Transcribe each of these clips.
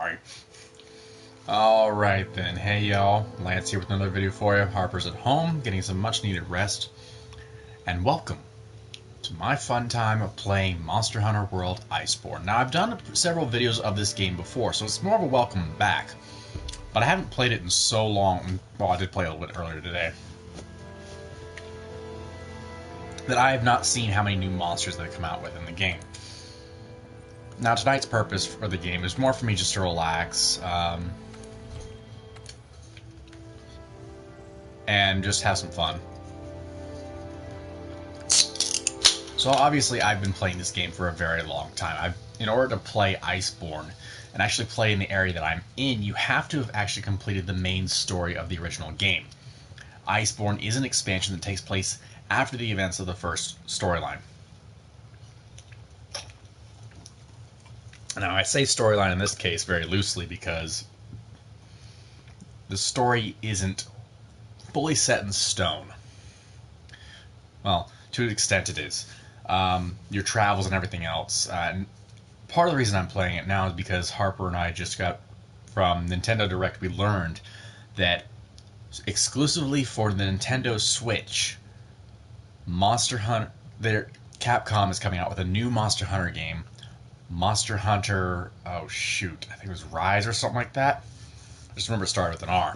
Sorry. Alright then, hey y'all, Lance here with another video for you. Harper's at home, getting some much needed rest. And welcome to my fun time of playing Monster Hunter World Iceborne. Now I've done several videos of this game before, so it's more of a welcome back. But I haven't played it in so long, well I did play a little bit earlier today, that I have not seen how many new monsters they come out with in the game. Now tonight's purpose for the game is more for me just to relax, and just have some fun. So obviously I've been playing this game for a very long time. In order to play Iceborne and actually play in the area that I'm in, you have to have actually completed the main story of the original game. Iceborne is an expansion that takes place after the events of the first storyline. Now I say storyline in this case very loosely because the story isn't fully set in stone. Well, to an extent it is. Your travels and everything else. And part of the reason I'm playing it now is because Harper and I just got from Nintendo Direct, we learned that exclusively for the Nintendo Switch, Monster Hunter, Capcom is coming out with a new Monster Hunter game. Monster Hunter, oh shoot, I think it was Rise or something like that. I just remember it started with an R.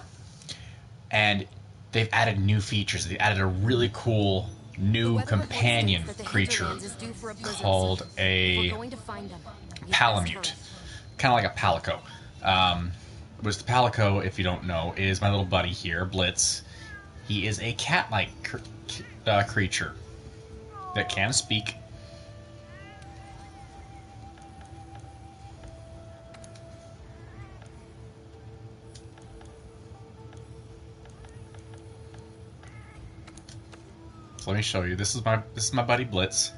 And they've added new features. They've added a really cool new companion creature called a Palamute. Kind of like a Palico. Which the Palico, if you don't know, is my little buddy here, Blitz. He is a cat-like creature that can speak. So let me show you. This is my buddy Blitz.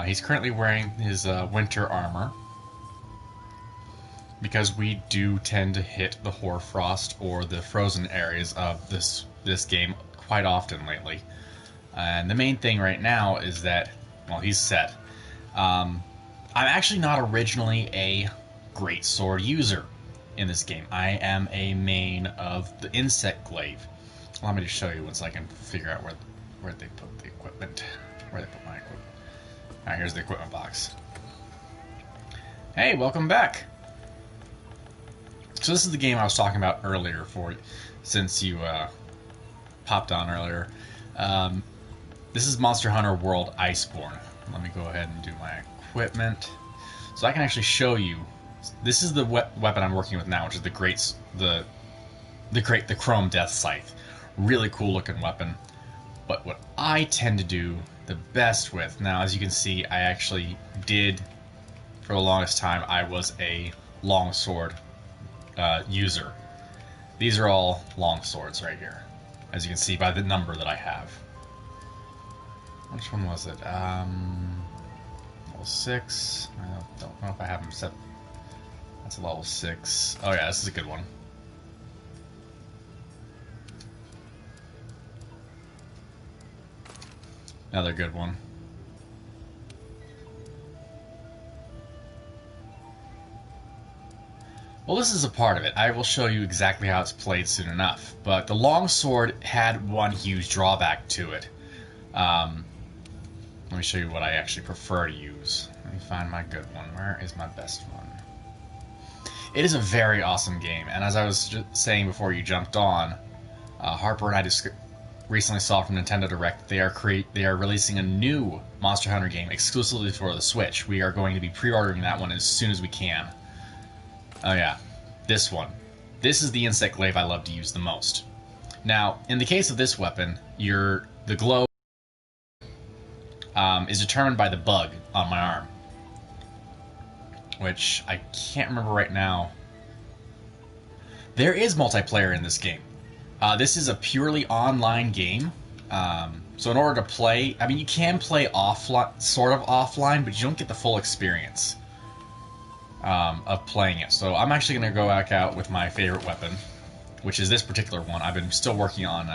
He's currently wearing his winter armor because we do tend to hit the hoarfrost or the frozen areas of this game quite often lately. And the main thing right now is that, well, he's set. I'm actually not originally a greatsword user in this game. I am a main of the insect glaive. Allow me to show you once I can figure out where they put the equipment. Where they put my equipment. Alright, here's the equipment box. Hey, welcome back! So this is the game I was talking about earlier since you popped on earlier. This is Monster Hunter World Iceborne. Let me go ahead and do my equipment. So I can actually show you. This is the weapon I'm working with now, which is the Chrome Death Scythe. Really cool looking weapon. But what I tend to do the best with, now as you can see, I actually did, for the longest time, I was a longsword user. These are all long swords right here, as you can see by the number that I have. Which one was it? Level 6. I don't know if I have them set. That's a level 6. Oh yeah, this is a good one. Another good one. Well, this is a part of it. I will show you exactly how it's played soon enough. But the longsword had one huge drawback to it. Let me show you what I actually prefer to use. Let me find my good one. Where is my best one? It is a very awesome game. And as I was just saying before you jumped on, Harper and I recently saw from Nintendo Direct they are releasing a new Monster Hunter game exclusively for the Switch. We are going to be pre-ordering that one as soon as we can. Oh yeah, this one. This is the insect glaive I love to use the most. Now, in the case of this weapon, the glow is determined by the bug on my arm, which I can't remember right now. There is multiplayer in this game. This is a purely online game, so in order to play, I mean, you can play offline, sort of offline, but you don't get the full experience of playing it. So I'm actually going to go back out with my favorite weapon, which is this particular one. I've been still working on.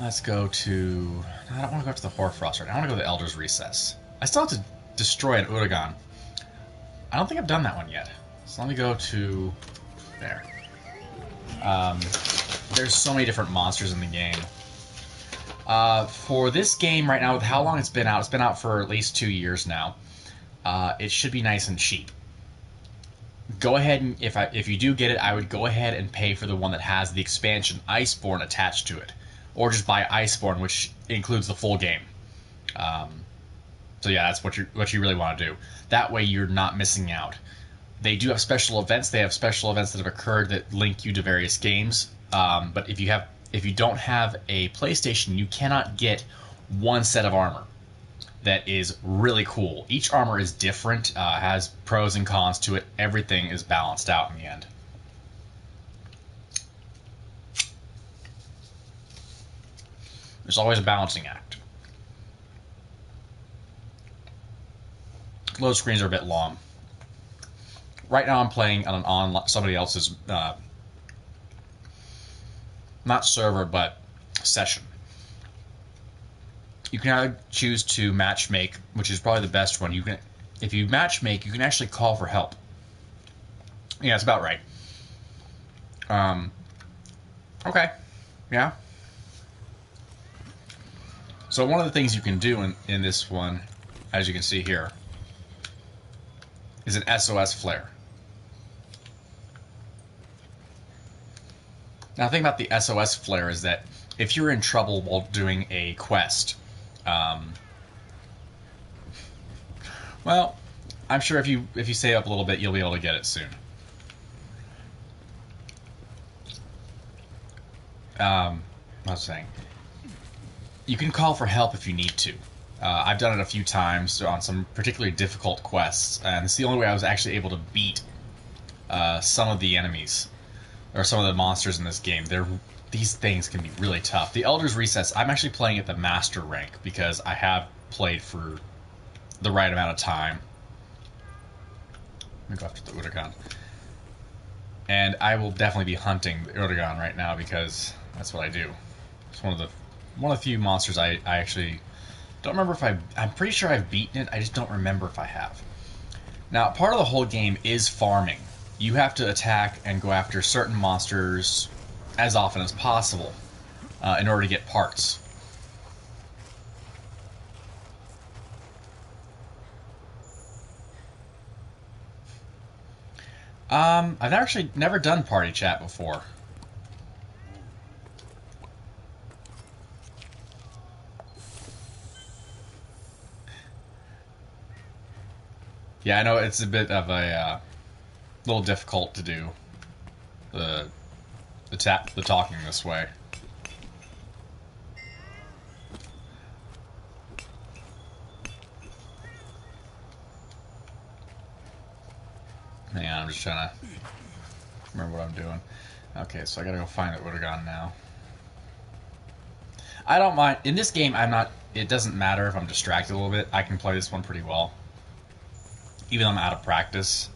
Let's go to. I don't want to go to the Hoarfrost right now. I want to go to the Elder's Recess. I still have to destroy an Uragan. I don't think I've done that one yet. So let me go to there. There's so many different monsters in the game. For this game right now, with how long it's been out for at least 2 years now. It should be nice and cheap. Go ahead and if you do get it, I would go ahead and pay for the one that has the expansion Iceborne attached to it, or just buy Iceborne, which includes the full game. So yeah, that's what you really want to do. That way, you're not missing out. They do have special events. They have special events that have occurred that link you to various games. But if you don't have a PlayStation, you cannot get one set of armor that is really cool. Each armor is different, has pros and cons to it. Everything is balanced out in the end. There's always a balancing act. Load screens are a bit long. Right now I'm playing on somebody else's, not server, but session. You can either choose to matchmake, which is probably the best one. If you matchmake, you can actually call for help. Yeah, it's about right. Okay, yeah. So one of the things you can do in this one, as you can see here, is an SOS flare. Now, the thing about the SOS flare is that if you're in trouble while doing a quest, well, I'm sure if you save up a little bit, you'll be able to get it soon. I was saying, you can call for help if you need to. I've done it a few times on some particularly difficult quests, and it's the only way I was actually able to beat some of the enemies, or some of the monsters in this game. These things can be really tough. The Elder's Recess, I'm actually playing at the Master rank, because I have played for the right amount of time. Let me go after the Udagon. And I will definitely be hunting the Udagon right now, because that's what I do. It's one of the few monsters I actually don't remember if I'm pretty sure I've beaten it, I just don't remember if I have. Now, part of the whole game is farming. You have to attack and go after certain monsters as often as possible in order to get parts. I've actually never done party chat before. Yeah, I know it's a bit of a little difficult to do the talking this way. Hang on, I'm just trying to remember what I'm doing. Okay, so I gotta go find the Udagon now. I don't mind. In this game, it doesn't matter if I'm distracted a little bit. I can play this one pretty well. Even though I'm out of practice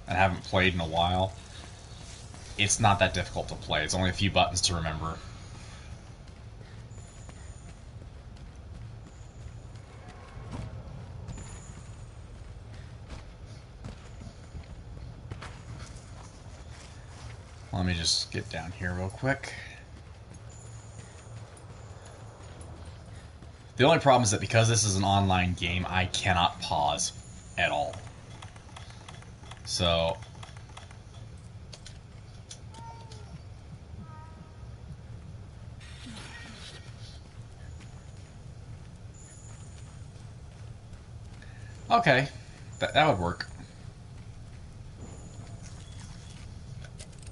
and haven't played in a while, it's not that difficult to play. It's only a few buttons to remember. Let me just get down here real quick. The only problem is that because this is an online game, I cannot pause at all. So okay, that would work.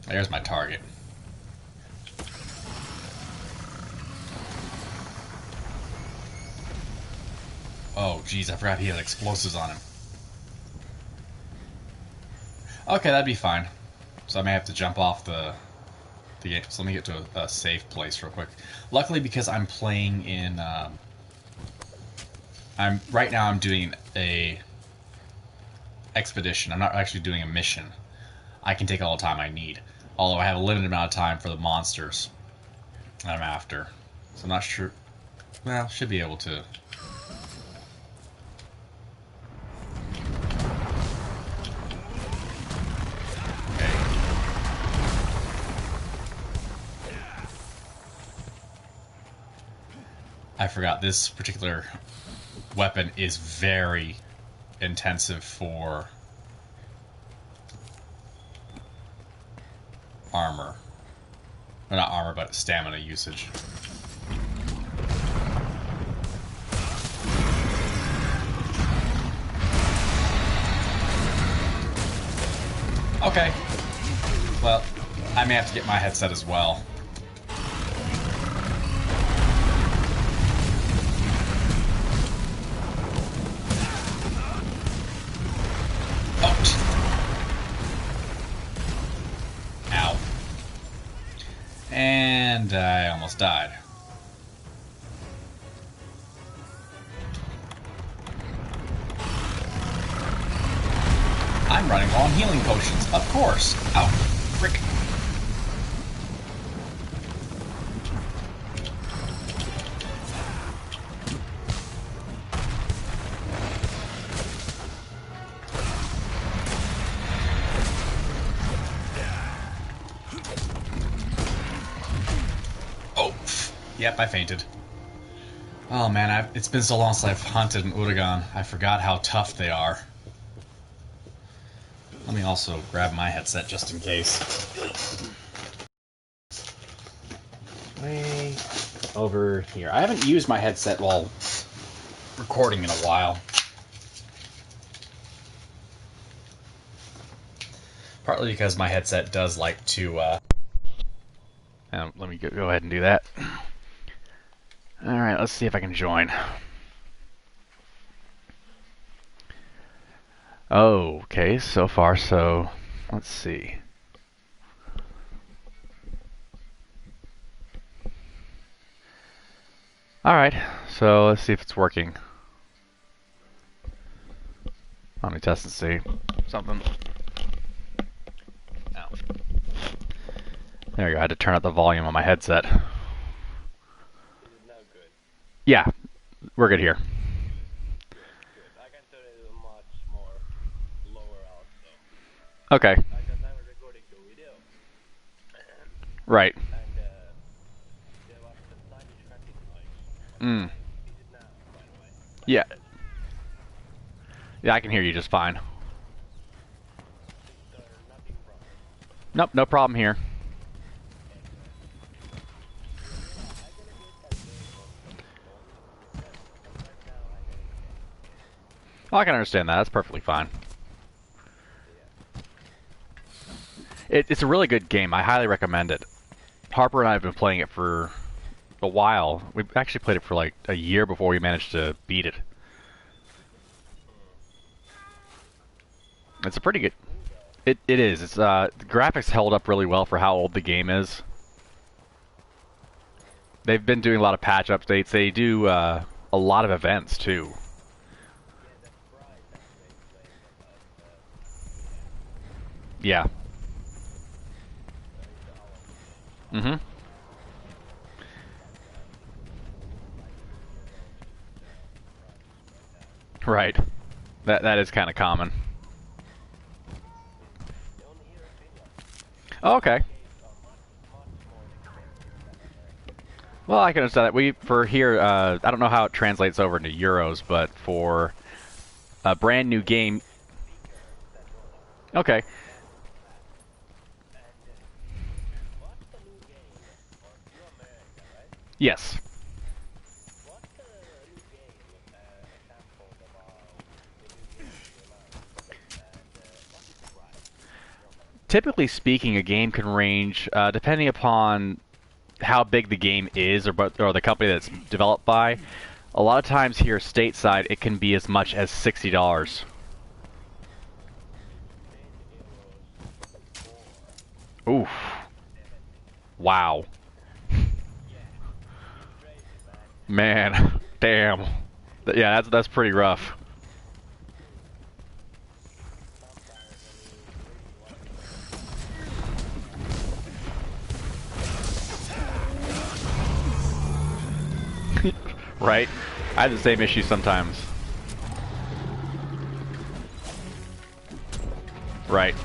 There's my target. Oh, geez, I forgot he had explosives on him. Okay, that'd be fine. So I may have to jump off the game. So let me get to a safe place real quick. Luckily, because I'm playing in... right now I'm doing a expedition. I'm not actually doing a mission. I can take all the time I need. Although I have a limited amount of time for the monsters that I'm after. So I'm not sure... Well, should be able to... I forgot this particular weapon is very intensive for armor. Well, not armor, but stamina usage. Okay. Well, I may have to get my headset as well. Ow. And I almost died. I'm running low on healing potions, of course. Ow. Frick. Oh. Yep, I fainted. Oh man, it's been so long since I've hunted in Uragan. I forgot how tough they are. Let me also grab my headset just in case. Way over here. I haven't used my headset while recording in a while. Partly because my headset does like to... let me go ahead and do that. Alright, let's see if I can join. Oh, okay, so far so... Let's see. Alright, so let's see if it's working. Let me test and see. Something. Oh. There we go, I had to turn up the volume on my headset. Yeah, we're good here. I can turn it much more lower also. Okay. Because I'm recording the video. Right. And there was the tiny traffic noise. Mm. Is it now, by the way? Yeah. Yeah, I can hear you just fine. Nothing problem. Nope, no problem here. Well, I can understand that. That's perfectly fine. It's a really good game. I highly recommend it. Harper and I have been playing it for a while. We actually played it for like a year before we managed to beat it. It's a pretty good... It is. It's the graphics held up really well for how old the game is. They've been doing a lot of patch updates. They do a lot of events too. Yeah. Mm-hmm. Right. That is kind of common. Oh, okay. Well, I can understand that. For here, I don't know how it translates over into euros, but for a brand new game... Okay. Yes. Typically speaking, a game can range, depending upon how big the game is or the company that's developed by. A lot of times here stateside, it can be as much as $60. Oof. Wow. Man, damn. Yeah, that's pretty rough. Right? I have the same issue sometimes. Right.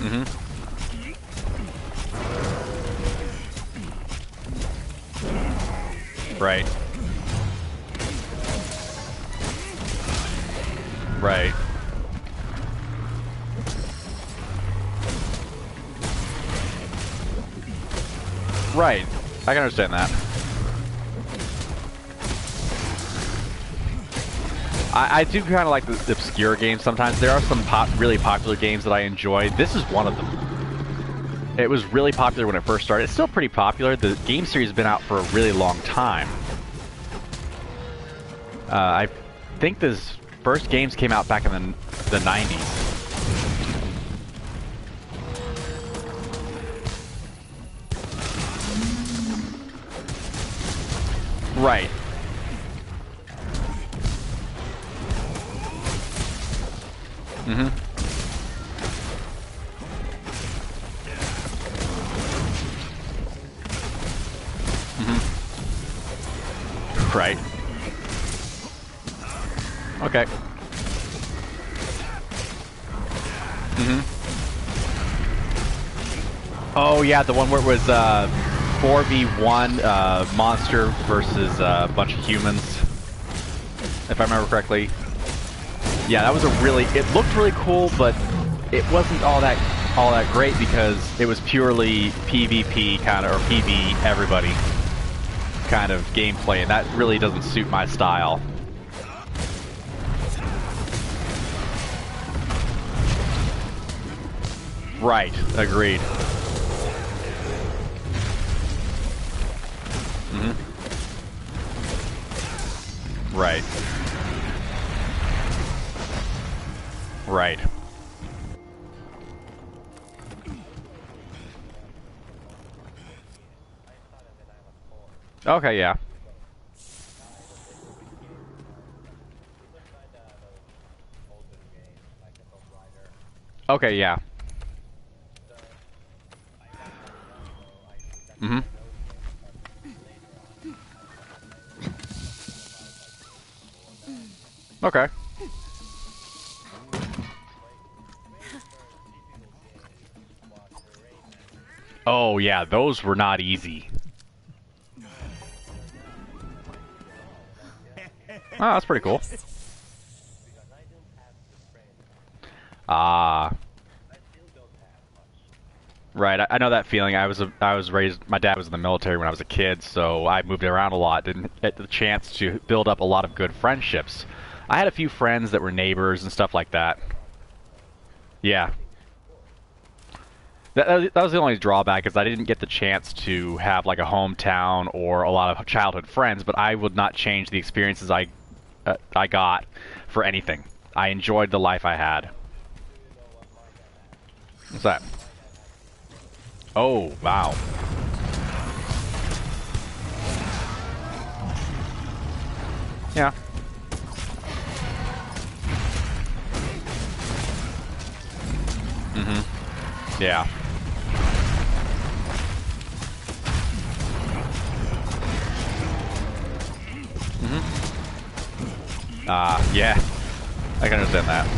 Mm-hmm. Right. Right. Right. I can understand that. I do kind of like the obscure games sometimes. There are some really popular games that I enjoy. This is one of them. It was really popular when it first started. It's still pretty popular. The game series has been out for a really long time. I think this first games came out back in the 90s. Right. Mm-hmm. Mm-hmm. Right. Okay. Mm-hmm. Oh yeah, the one where it was 4v1 monster versus a bunch of humans, if I remember correctly. Yeah, that was it looked really cool, but it wasn't all that great because it was purely PvP kind of, or PV everybody kind of gameplay, and that really doesn't suit my style. Right, agreed. Mm-hmm. Right. Right. Okay, yeah. Okay, yeah. Mm-hmm. Okay. Oh, yeah, those were not easy. Oh, that's pretty cool. Ah. Right, I know that feeling. I was raised. My dad was in the military when I was a kid, so I moved around a lot. Didn't get the chance to build up a lot of good friendships. I had a few friends that were neighbors and stuff like that. Yeah, that was the only drawback, is I didn't get the chance to have like a hometown or a lot of childhood friends. But I would not change the experiences I got for anything. I enjoyed the life I had. What's that? Oh, wow. Yeah. Mm-hmm. Yeah. Mm-hmm. Yeah. I can understand that.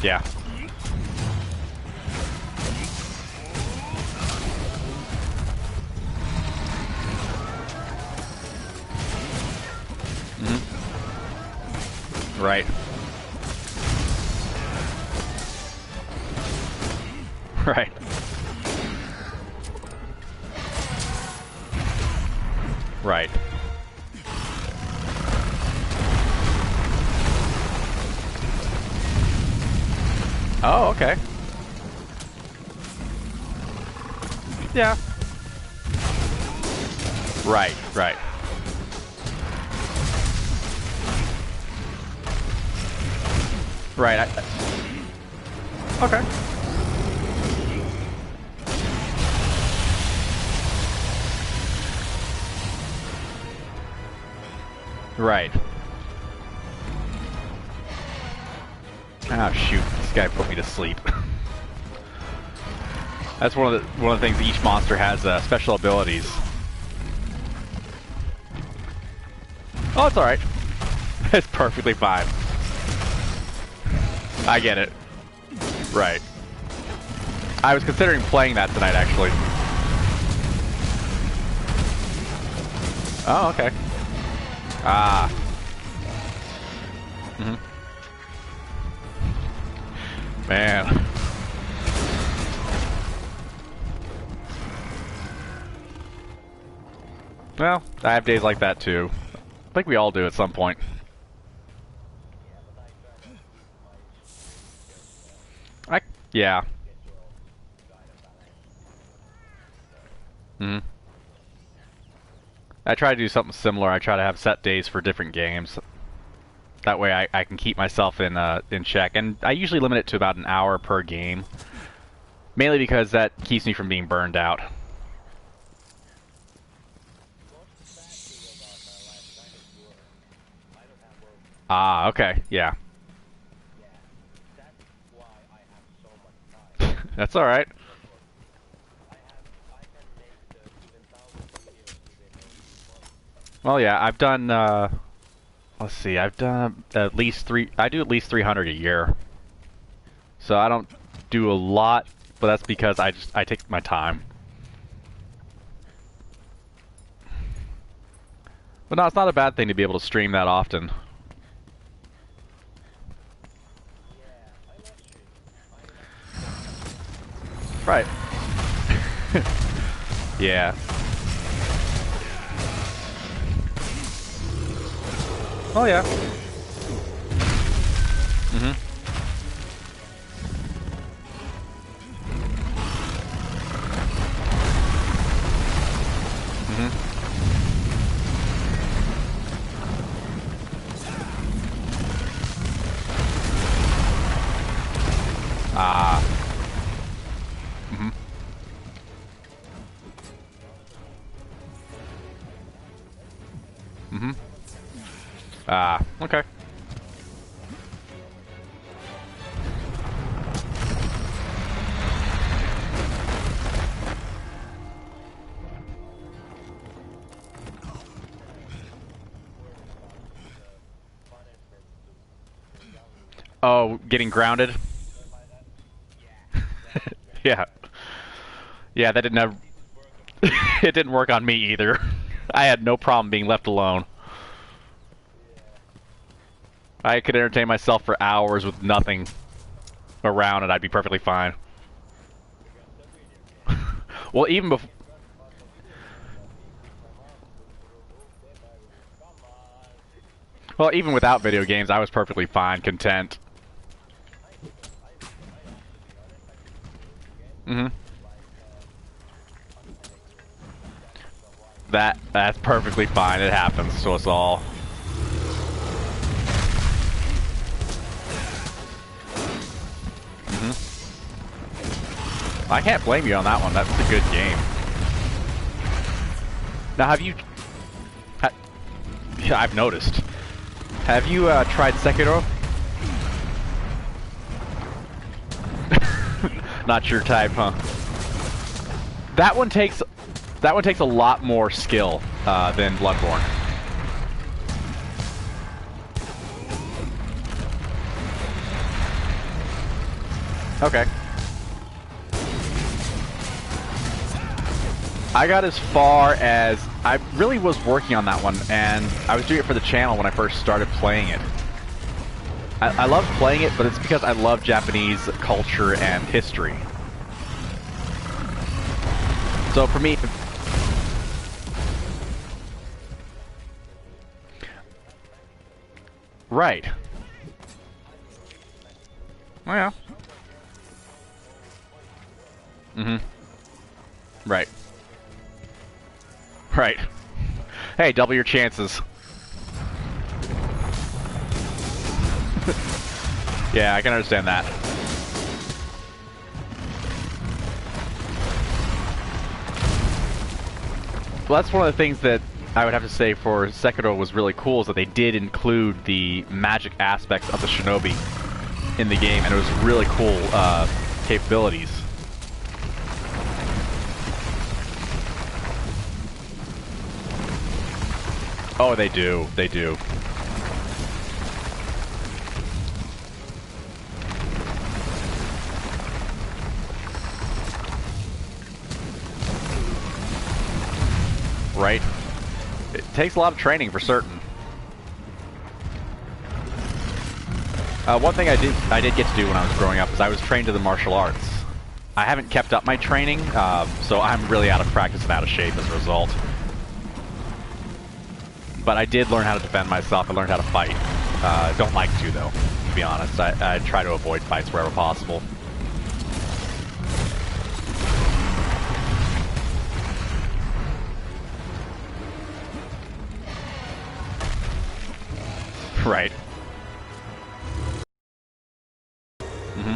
Yeah. Mm-hmm. Right. Right. Right. Oh, okay. Yeah. Right, right. Right, okay. Right. Oh shoot, this guy put me to sleep. That's one of the things. Each monster has special abilities. Oh, it's all right. It's perfectly fine. I get it. Right. I was considering playing that tonight, actually. Oh, okay. Ah. Man. Well, I have days like that too. I think we all do at some point. Yeah. Hmm. I try to do something similar. I try to have set days for different games. That way I can keep myself in check. And I usually limit it to about an hour per game. Mainly because that keeps me from being burned out. Ah, okay, yeah. That's alright. Well, yeah, I've done, let's see, I've done at least I do at least 300 a year. So I don't do a lot, but that's because I take my time. But no, it's not a bad thing to be able to stream that often. Right. Yeah. Oh yeah. Mhm. Mhm. Ah. Mhm. Mhm. Ah. Okay. Oh, getting grounded? Yeah. Yeah, that didn't have... It didn't work on me either. I had no problem being left alone. I could entertain myself for hours with nothing around and I'd be perfectly fine. Well, even before... Well, even without video games, I was perfectly fine, content. Mm-hmm. That's perfectly fine. It happens to us all. I can't blame you on that one. That's a good game. Now, have you... Yeah, I've noticed. Have you tried Sekiro? Not your type, huh? That one takes a lot more skill than Bloodborne. Okay. I got as far as... I really was working on that one, and I was doing it for the channel when I first started playing it. I love playing it, but it's because I love Japanese culture and history. So for me... Right. Oh yeah. Mm-hmm. Right. Right. Hey, double your chances. Yeah, I can understand that. Well, that's one of the things that I would have to say for Sekiro was really cool, is that they did include the magic aspects of the shinobi in the game, and it was really cool capabilities. Oh, they do. They do. right? It takes a lot of training for certain. One thing I did get to do when I was growing up is I was trained to the martial arts. I haven't kept up my training, so I'm really out of practice and out of shape as a result. But I did learn how to defend myself. I learned how to fight. Don't like to, though, to be honest. I try to avoid fights wherever possible. Right. Mm-hmm.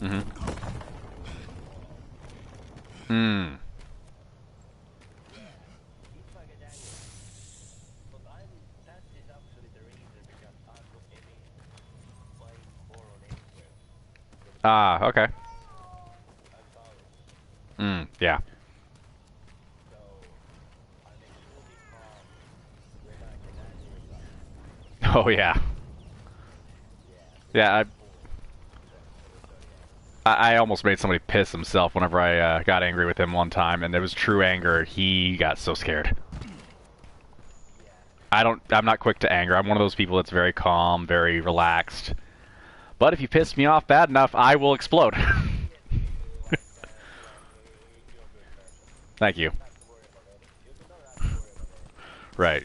Mm-hmm. Hmm. Ah, okay. Yeah. Oh, yeah. Yeah, I almost made somebody piss himself whenever I got angry with him one time, and it was true anger. He got so scared. I'm not quick to anger. I'm one of those people that's very calm, very relaxed. But if you piss me off bad enough, I will explode. Thank you. Right.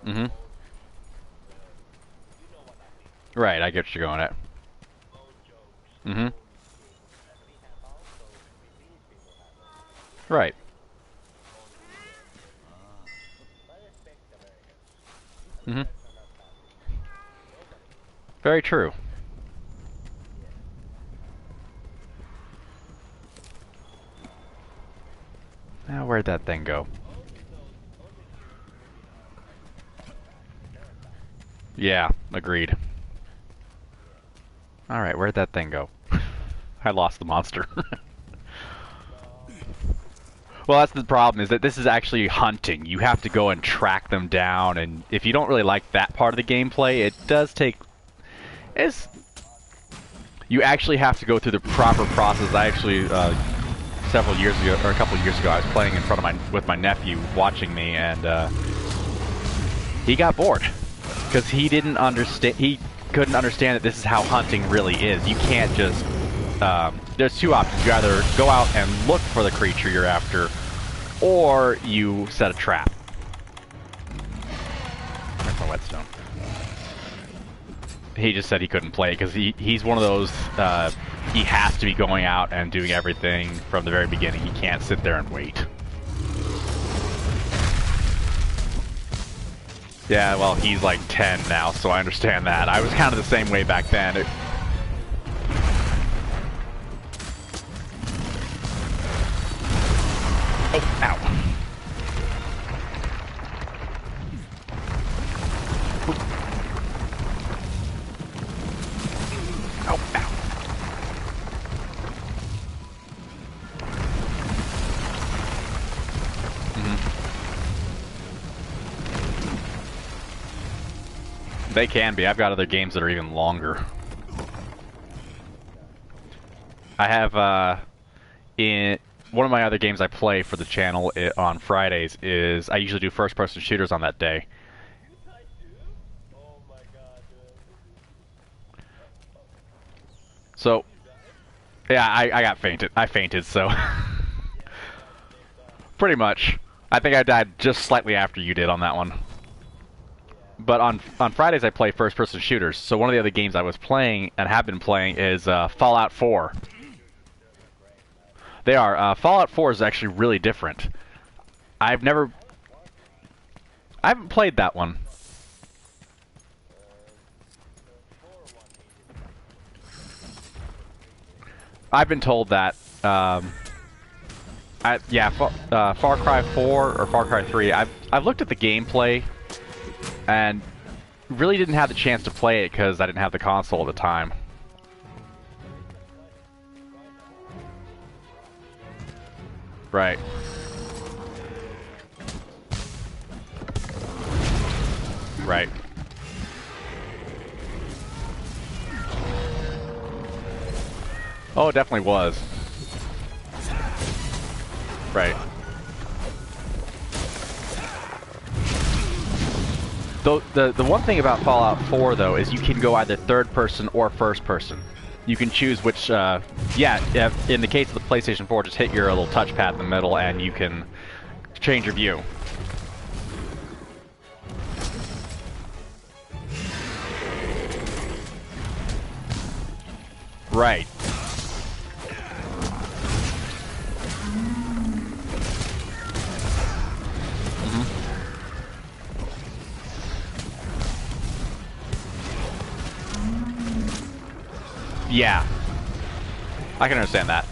Mm-hmm. Right, I get what you're going at. Mm-hmm. Right. Mm-hmm. Very true. Now, where'd that thing go? Yeah, agreed. Alright, where'd that thing go? I lost the monster. Well, that's the problem, is that this is actually hunting. You have to go and track them down, and if you don't really like that part of the gameplay, it does take... You actually have to go through the proper process. I actually, several years ago, or a couple of years ago, I was playing in front of with my nephew, watching me, and he got bored. Because he didn't understand... He couldn't understand that this is how hunting really is. You can't just... there's two options. You either go out and look for the creature you're after, or you set a trap. That's my whetstone. He just said he couldn't play because he's one of those, he has to be going out and doing everything from the very beginning. He can't sit there and wait. Yeah, well, he's like 10 now, so I understand that. I was kind of the same way back then. Oh, ow. Oh, ow. They can be. I've got other games that are even longer. I have, in one of my other games I play for the channel on Fridays is I usually do first-person shooters on that day. So, yeah, I got fainted. I fainted, so pretty much. I think I died just slightly after you did on that one. But on Fridays I play first-person shooters. So one of the other games I was playing and have been playing is Fallout 4. They are. Fallout 4 is actually really different. I haven't played that one. I've been told that Yeah, Far Cry 4 or Far Cry 3. I've looked at the gameplay, and really didn't have the chance to play it because I didn't have the console at the time. Right. Right. Oh, it definitely was. Right. The one thing about Fallout 4, though, is you can go either third person or first person. You can choose which, yeah, in the case of the PlayStation 4, just hit your little touchpad in the middle and you can change your view. Right. Yeah. I can understand that.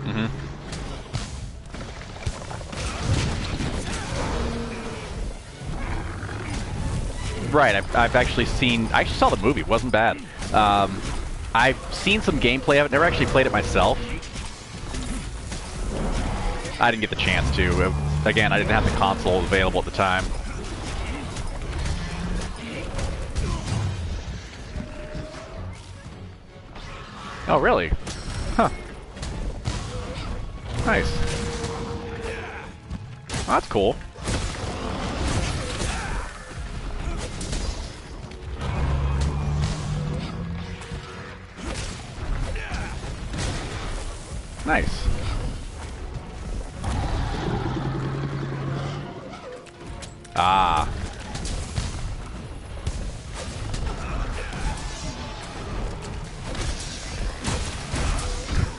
Mm-hmm. Right, I've actually seen... I actually saw the movie, it wasn't bad. I've seen some gameplay of it, never actually played it myself. I didn't get the chance to. Again, I didn't have the console available at the time. Oh, really? Huh. Nice. Well, that's cool. Nice. Ah.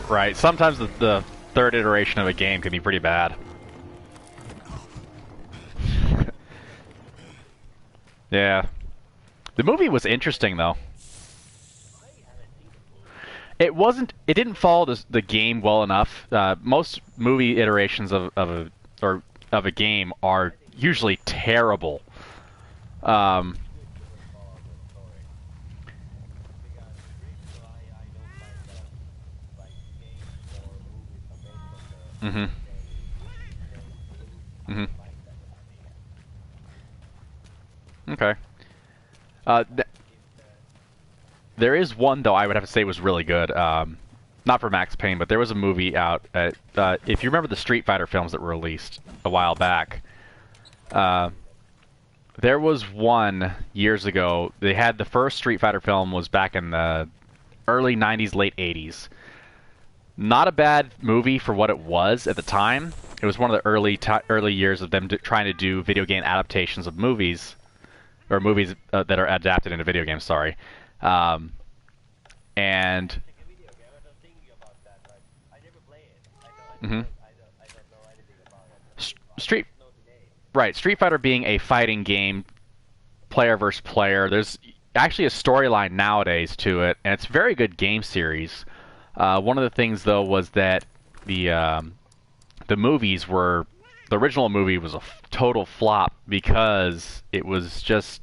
Right. Sometimes the third iteration of a game can be pretty bad. Yeah. The movie was interesting, though. It wasn't. It didn't follow the game well enough. Most movie iterations of a game are usually terrible. Mhm. Mhm. Okay. There is one though I would have to say was really good. Not for Max Payne, but there was a movie out. If you remember the Street Fighter films that were released a while back, there was one years ago. They had the first Street Fighter film was back in the early '90s, late '80s. Not a bad movie for what it was at the time. It was one of the early years of them trying to do video game adaptations of movies, or movies that are adapted into video games. Sorry, and mhm. Street Fighter being a fighting game, player versus player. There's actually a storyline nowadays to it, and it's a very good game series. One of the things though was that the movies were the original movie was a total flop because it was just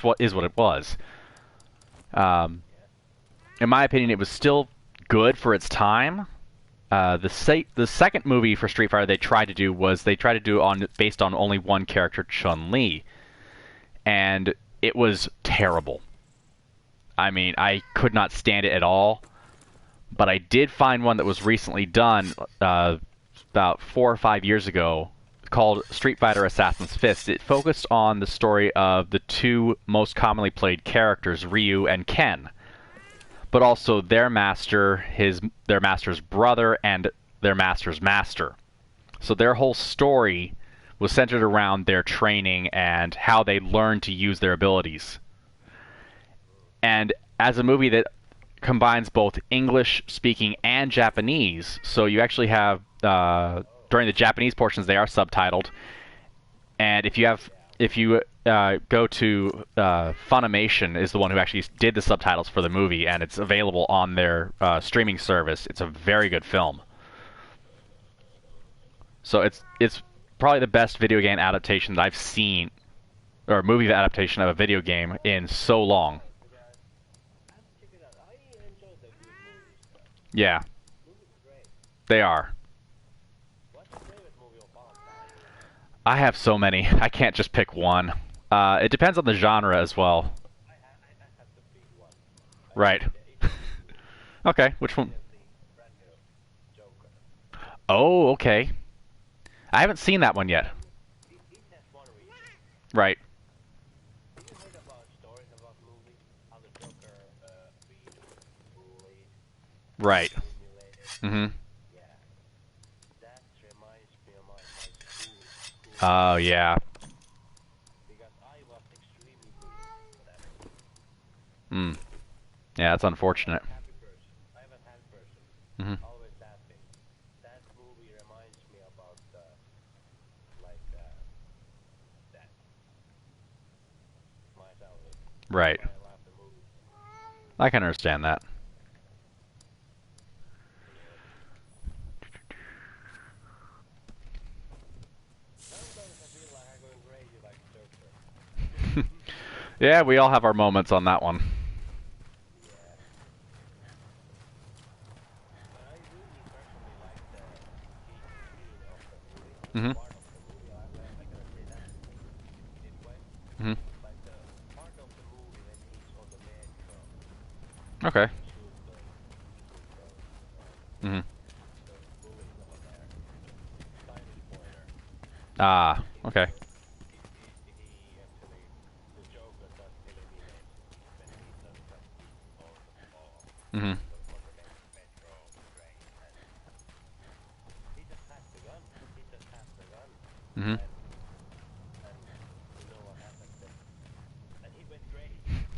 what is what it was. In my opinion, it was still good for its time. The second movie for Street Fighter they tried to do based on only one character, Chun-Li, and it was terrible. I mean, I could not stand it at all. But I did find one that was recently done about 4 or 5 years ago called Street Fighter Assassin's Fist. It focused on the story of the two most commonly played characters, Ryu and Ken, but also their master, their master's brother, and their master's master. So their whole story was centered around their training and how they learned to use their abilities. And as a movie that combines both English speaking and Japanese, so you actually have during the Japanese portions they are subtitled, and if you have if you go to Funimation is the one who actually did the subtitles for the movie, and it's available on their streaming service. It's a very good film. So it's probably the best video game adaptation that I've seen, or movie adaptation of a video game in so long. Yeah, they are. I have so many. I can't just pick one. It depends on the genre as well. Right. Okay, which one? Oh, okay. I haven't seen that one yet. Right. Right. Mm-hmm. Oh, yeah. Hmm. Yeah, that's unfortunate. Mm-hmm. Right. I can understand that. Yeah, we all have our moments on that one. Mm-hmm. Mm-hmm. Okay. Mm-hmm. Ah, okay. Mm-hmm. Mm-hmm.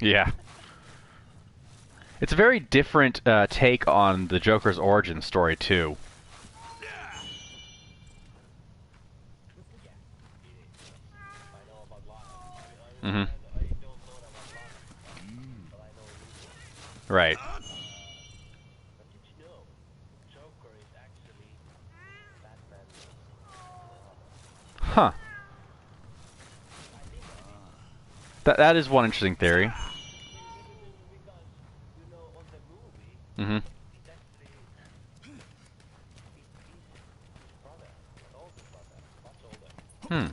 Yeah. It's a very different take on the Joker's origin story, too. Mm-hmm. Right. Huh. That is one interesting theory. Mm-hmm. Hmm.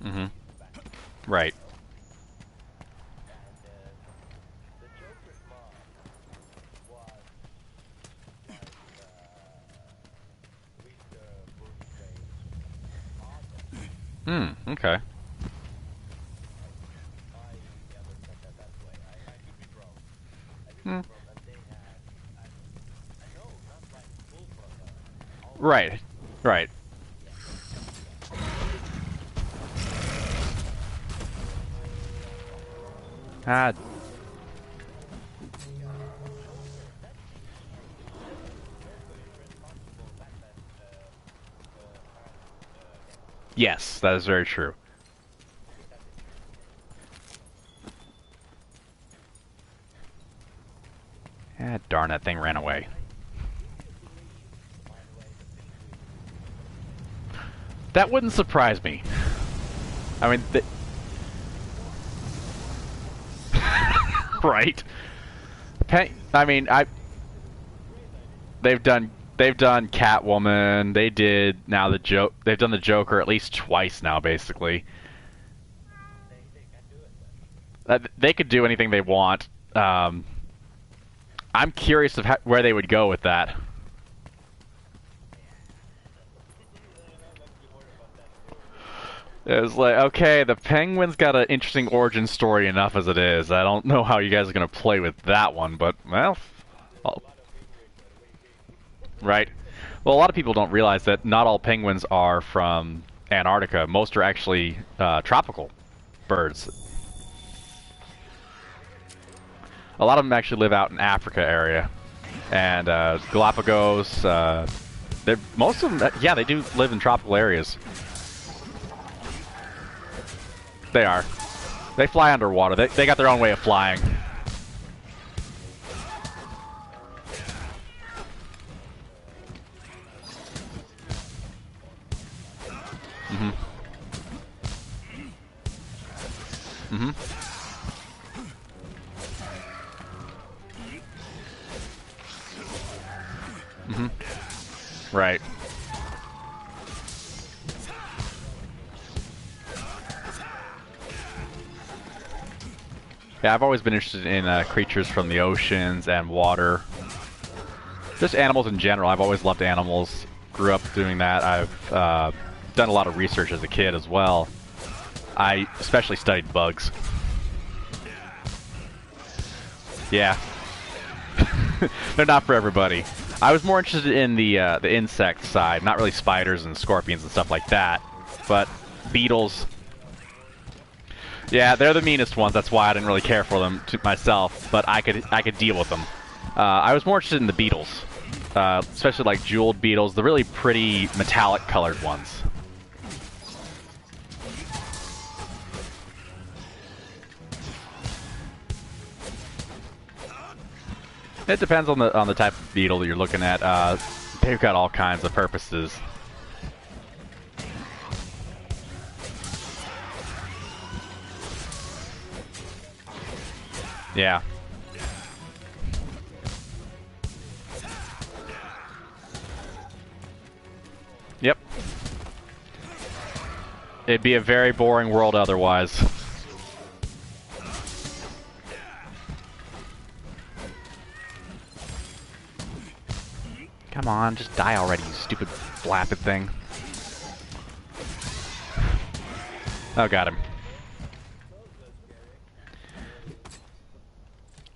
Mm-hmm. Right. Hmm. Okay. Hmm. Right. Right. Ah. Yes, that is very true. Ah, darn, that thing ran away. That wouldn't surprise me. I mean, right? I mean, they've done Catwoman. They did now They've done the Joker at least twice now, basically. They could do anything they want. I'm curious of where they would go with that. It was like, okay, the Penguin's got an interesting origin story enough as it is. I don't know how you guys are going to play with that one, but, well... Right. Well, a lot of people don't realize that not all penguins are from Antarctica. Most are actually tropical birds. A lot of them actually live out in Africa area, and Galapagos. Most of them, yeah, they do live in tropical areas. They are. They fly underwater. They got their own way of flying. Mm-hmm. Mm-hmm. Mm-hmm. Right. Yeah, I've always been interested in creatures from the oceans and water. Just animals in general. I've always loved animals. Grew up doing that. I've done a lot of research as a kid as well. I especially studied bugs. Yeah. They're not for everybody. I was more interested in the insect side, not really spiders and scorpions and stuff like that, but beetles. Yeah, they're the meanest ones. That's why I didn't really care for them myself, but I could deal with them. I was more interested in the beetles, especially like jeweled beetles, the really pretty metallic colored ones. It depends on the type of beetle that you're looking at. They've got all kinds of purposes. Yeah. Yep. It'd be a very boring world otherwise. Come on, just die already, you stupid flappid thing. Oh, got him.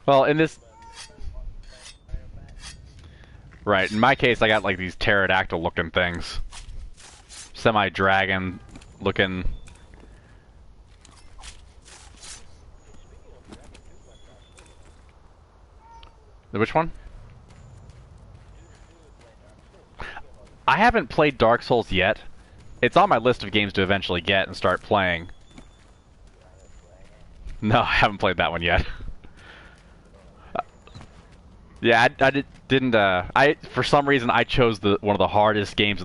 Well, in this... Right, in my case, I got like these pterodactyl looking things. Semi-dragon looking... Which one? I haven't played Dark Souls yet. It's on my list of games to eventually get and start playing. No, I haven't played that one yet. Yeah, I for some reason I chose one of the hardest games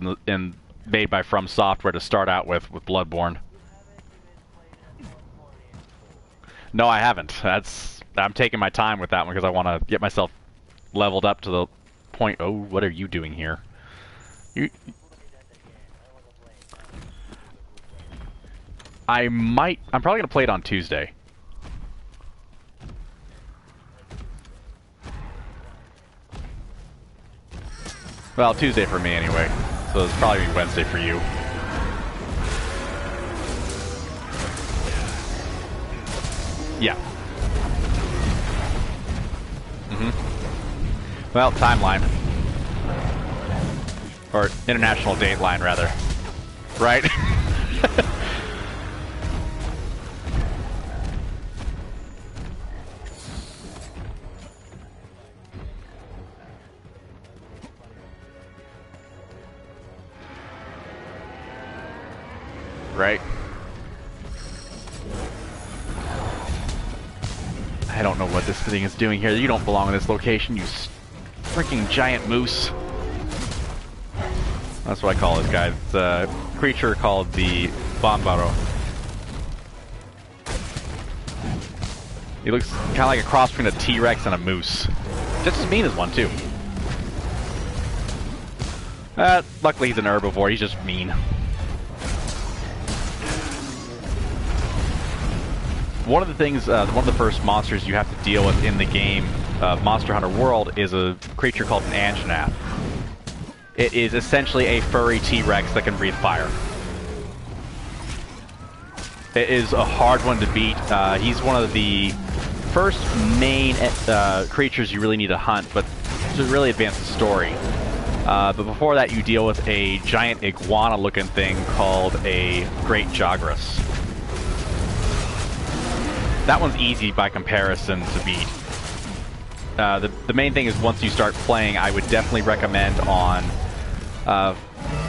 made by From Software to start out with Bloodborne. No, I haven't. I'm taking my time with that one because I want to get myself leveled up to the point. Oh, what are you doing here? I'm probably gonna play it on Tuesday. Well, Tuesday for me anyway, so it's probably Wednesday for you. Yeah. Mm-hmm. Well, timeline. Or international date line, rather. Right? Right? I don't know what this thing is doing here. You don't belong in this location, you freaking giant moose. That's what I call this guy. It's a creature called the Bombaro. He looks kind of like a cross between a T-Rex and a moose. Just as mean as one, too. Luckily he's an herbivore, he's just mean. One of the things, one of the first monsters you have to deal with in the game, Monster Hunter World, is a creature called an Anjanath. It is essentially a furry T-Rex that can breathe fire. It is a hard one to beat. He's one of the first main creatures you really need to hunt, but to really advance the story. But before that, you deal with a giant iguana-looking thing called a Great Jagras. That one's easy by comparison to beat. the main thing is once you start playing, I would definitely recommend on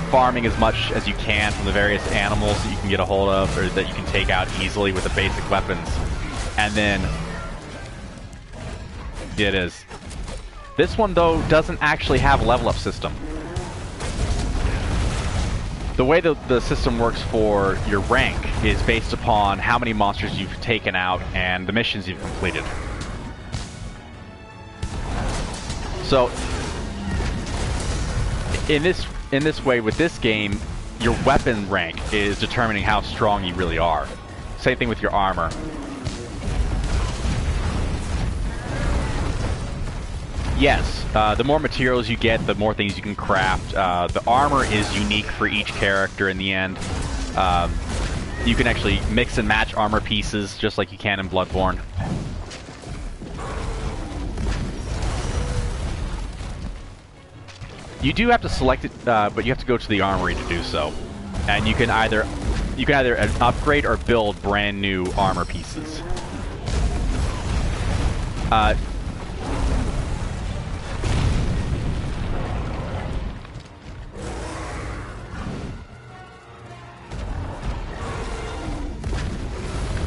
farming as much as you can from the various animals that you can get a hold of or that you can take out easily with the basic weapons. And then it is. This one though doesn't actually have a level up system. The way the system works for your rank is based upon how many monsters you've taken out and the missions you've completed. So in this way, with this game, your weapon rank is determining how strong you really are. Same thing with your armor. Yes, the more materials you get, the more things you can craft. The armor is unique for each character in the end. You can actually mix and match armor pieces just like you can in Bloodborne. You do have to select it, but you have to go to the armory to do so. And you can either upgrade or build brand new armor pieces.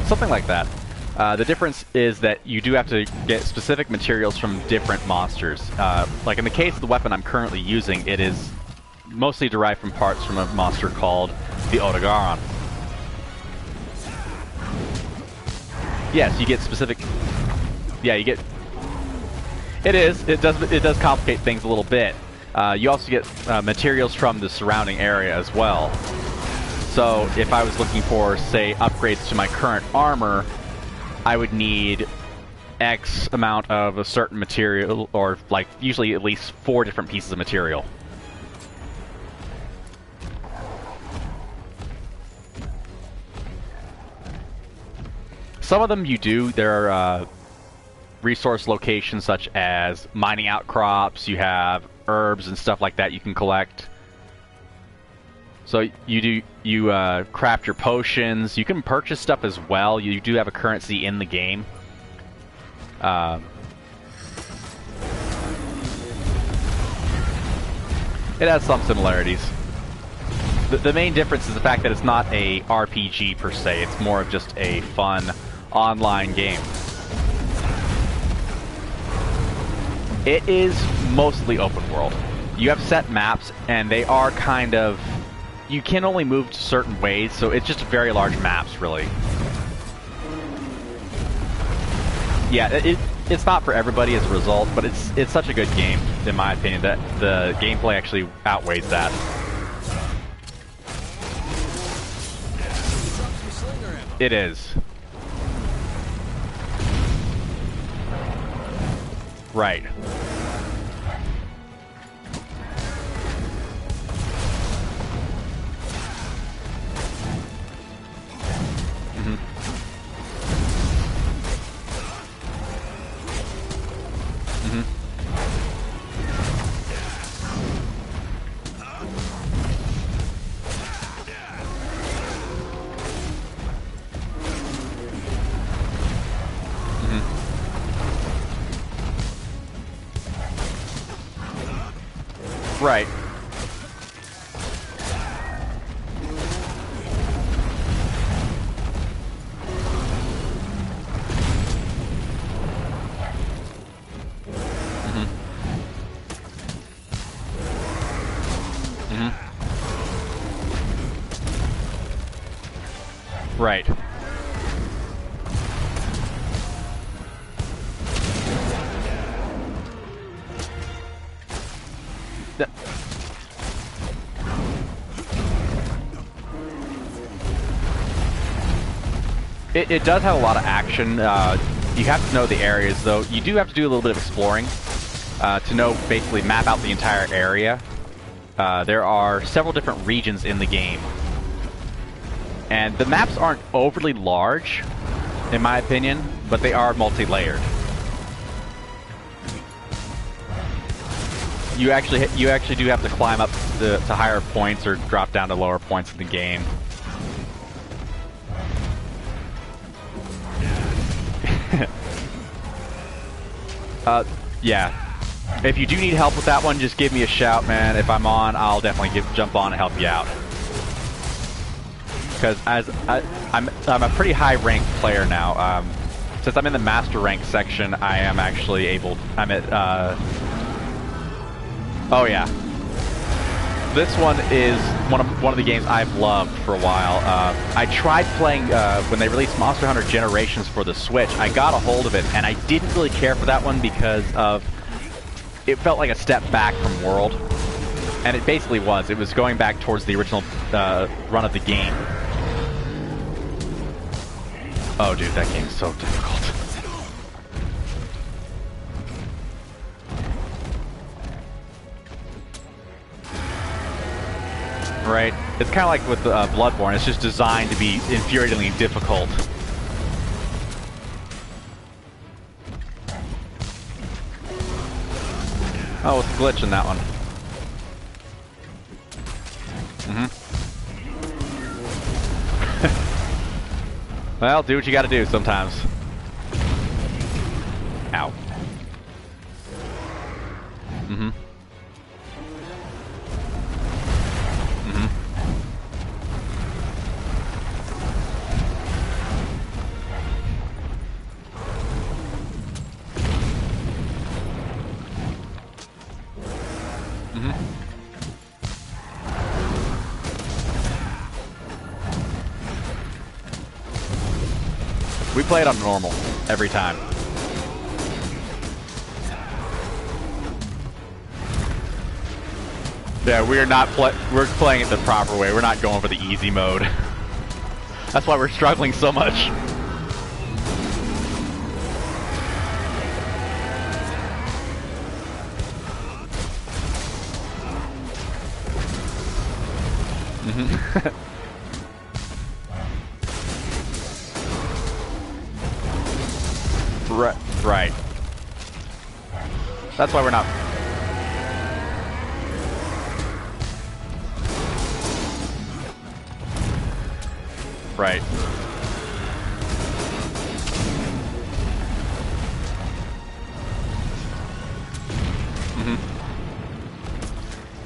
Something like that. The difference is that you do have to get specific materials from different monsters. Like in the case of the weapon I'm currently using, it is mostly derived from parts from a monster called the Odogaron. Yes, you get specific... Yeah, you get... It does complicate things a little bit. You also get materials from the surrounding area as well. So if I was looking for, say, upgrades to my current armor, I would need X amount of a certain material, or like usually at least 4 different pieces of material. Some of them you do. There are resource locations such as mining outcrops, you have herbs and stuff like that you can collect. So you craft your potions. You can purchase stuff as well. You do have a currency in the game. It has some similarities. The main difference is the fact that it's not a RPG per se. It's more of just a fun online game. It is mostly open world. You have set maps, and they are kind of... You can only move certain ways, so it's just very large maps, really. Yeah, it's not for everybody as a result, but it's such a good game, in my opinion, that the gameplay actually outweighs that. It is. Right. Right. Right. It does have a lot of action. You have to know the areas, though. You do have to do a little bit of exploring to know, basically map out the entire area. There are several different regions in the game. And the maps aren't overly large, in my opinion, but they are multi-layered. You actually do have to climb up to higher points or drop down to lower points in the game. yeah. If you do need help with that one, just give me a shout, man. If I'm on, I'll definitely jump on and help you out. Because I'm a pretty high ranked player now. Since I'm in the master rank section, I am actually able. I'm at. Oh yeah. This one is one of the games I've loved for a while. I tried playing when they released Monster Hunter Generations for the Switch. I got a hold of it, and I didn't really care for that one because of it felt like a step back from World, and it basically was. It was going back towards the original run of the game. Oh, dude, that game's so difficult. Right? It's kind of like with Bloodborne. It's just designed to be infuriatingly difficult. Oh, it's a glitch in that one. Well, do what you gotta do sometimes. Ow. We play it on normal every time. Yeah, we're playing it the proper way. We're not going for the easy mode. That's why we're struggling so much. Right. That's why we're not. Right.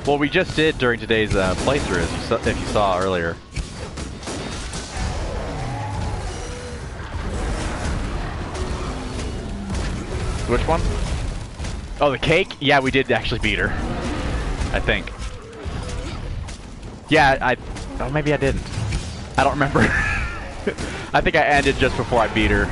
Well, we just did during today's playthrough, if you saw earlier. Which one? Oh, the cake? Yeah, we did actually beat her. I think. Yeah, oh, maybe I didn't. I don't remember. I think I ended just before I beat her.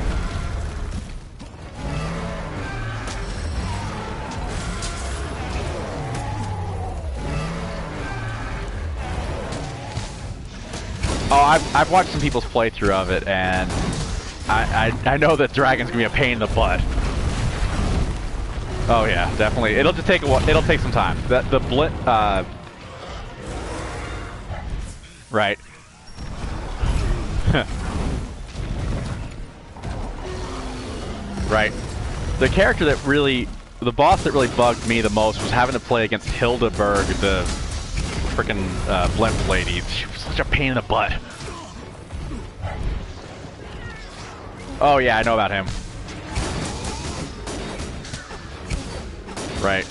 Oh, I've watched some people's playthrough of it, and I know that Dragon's gonna be a pain in the butt. Oh yeah, definitely. It'll just take a while. It'll take some time. The blitz, right. Right. The character that really, the boss that really bugged me the most was having to play against Hildeberg, the frickin' blimp lady. She was such a pain in the butt. Oh yeah, I know about him. Right.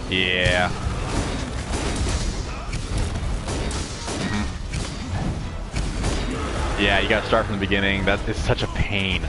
Yeah. Yeah, you gotta start from the beginning. That is such a pain.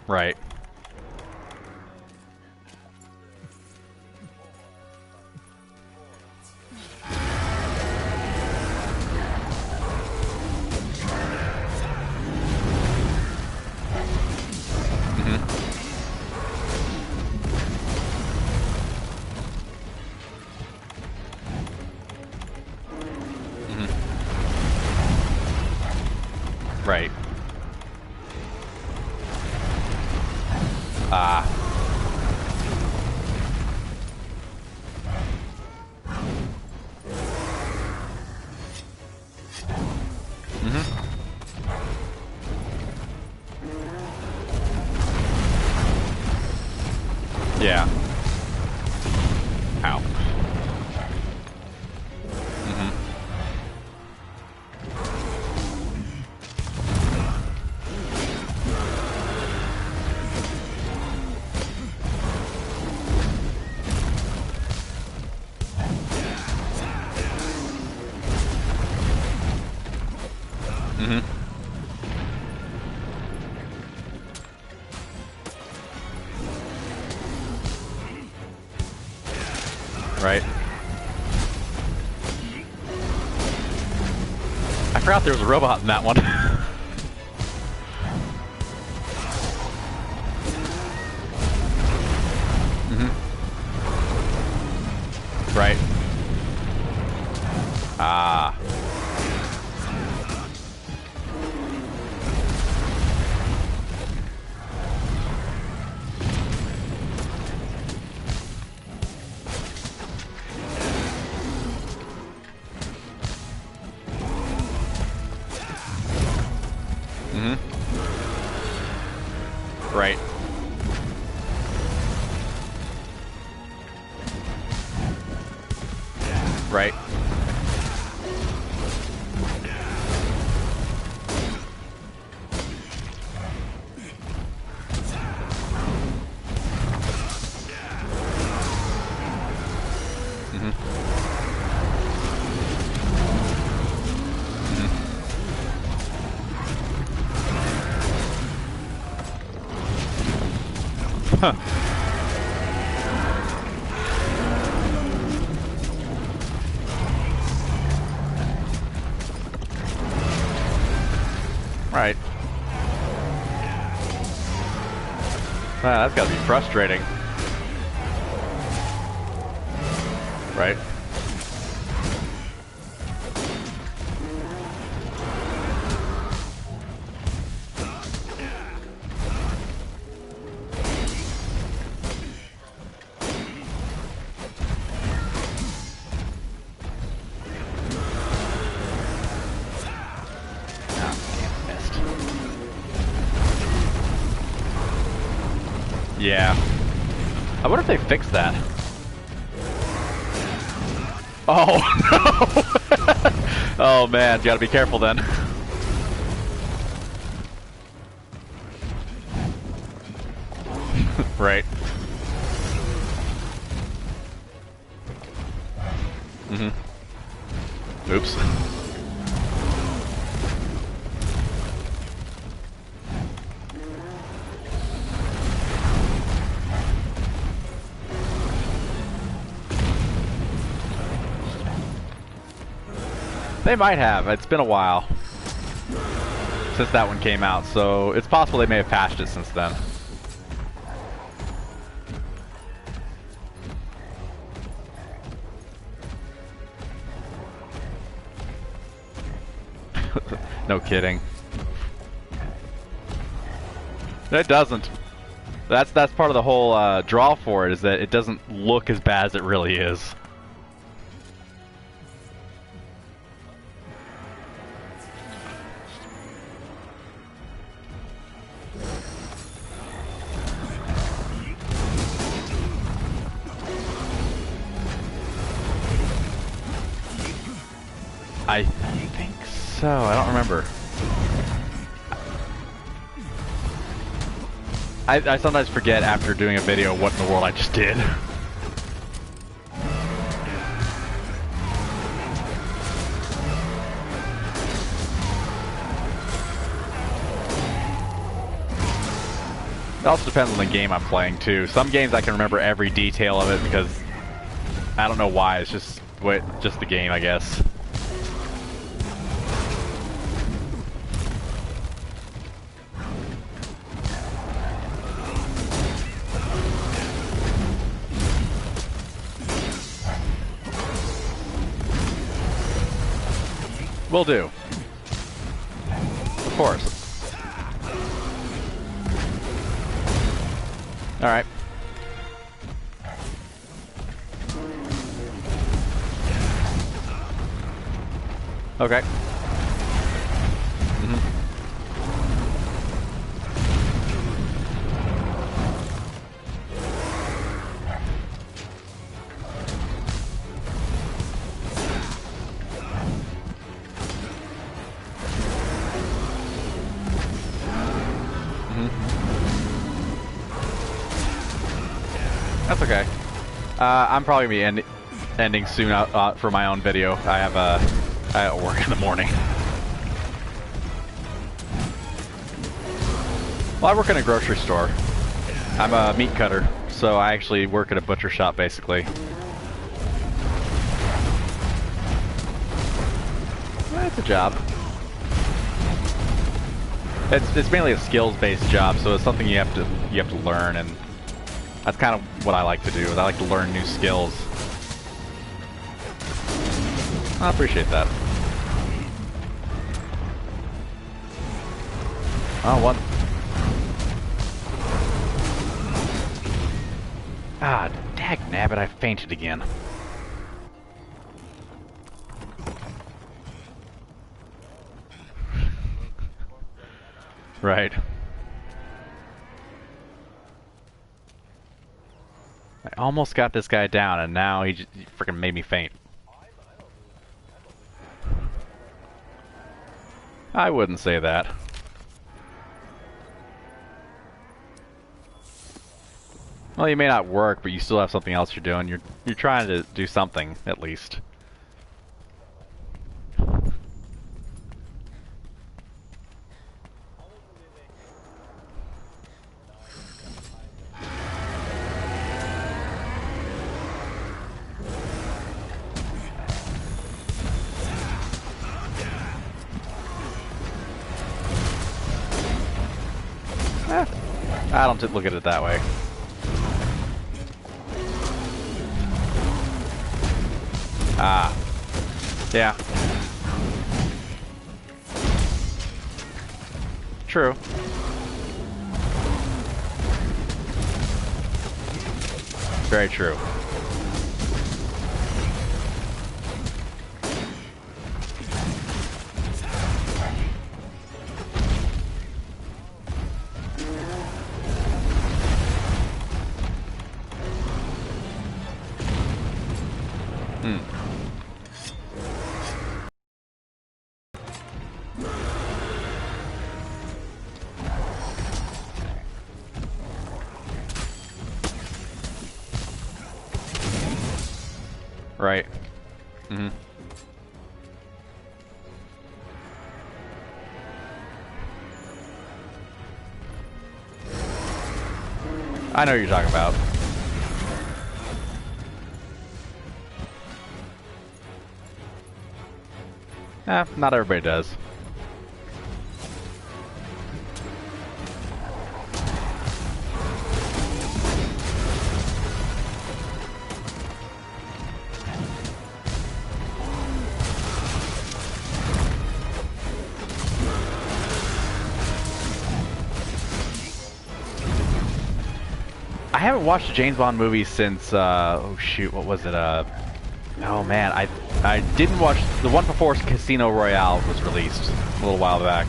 Right. Right. Mm-hmm. Right. I forgot there was a robot in that one. Mm-hmm. Right. Ah. Mm-hmm. Right. Right. Mm-hmm. Huh. Right. Ah, that's gotta be frustrating. Right. Yeah. I wonder if they fixed that. Oh, no! Oh man, you gotta be careful then. Right. Mm-hmm. Oops. They might have. It's been a while since that one came out, so it's possible they may have patched it since then. No kidding. It doesn't. That's part of the whole draw for it, is that it doesn't look as bad as it really is. I think so. I don't remember. I sometimes forget after doing a video what in the world I just did. It also depends on the game I'm playing too. Some games I can remember every detail of it because I don't know why. It's just the game, I guess. Will do. Of course. Alright. Okay. Mm-hmm. That's okay. I'm probably gonna be ending soon for my own video. I have work in the morning. Well, I work in a grocery store. I'm a meat cutter, so I actually work at a butcher shop, basically. Well, it's a job. It's mainly a skills-based job, so it's something you have to learn, and that's kind of what I like to do. Is I like to learn new skills. I appreciate that. Oh, what? Ah, dagnabbit, I fainted again. Right. I almost got this guy down, and now he freaking made me faint. I wouldn't say that. Well, you may not work, but you still have something else you're doing. You're trying to do something, at least. I don't look at it that way. Ah. Yeah. True. Very true. Right. Mm-hmm. I know what you're talking about. Not everybody does. I haven't watched a James Bond movie since, oh shoot, what was it, oh man, I didn't watch, the one before Casino Royale was released a little while back.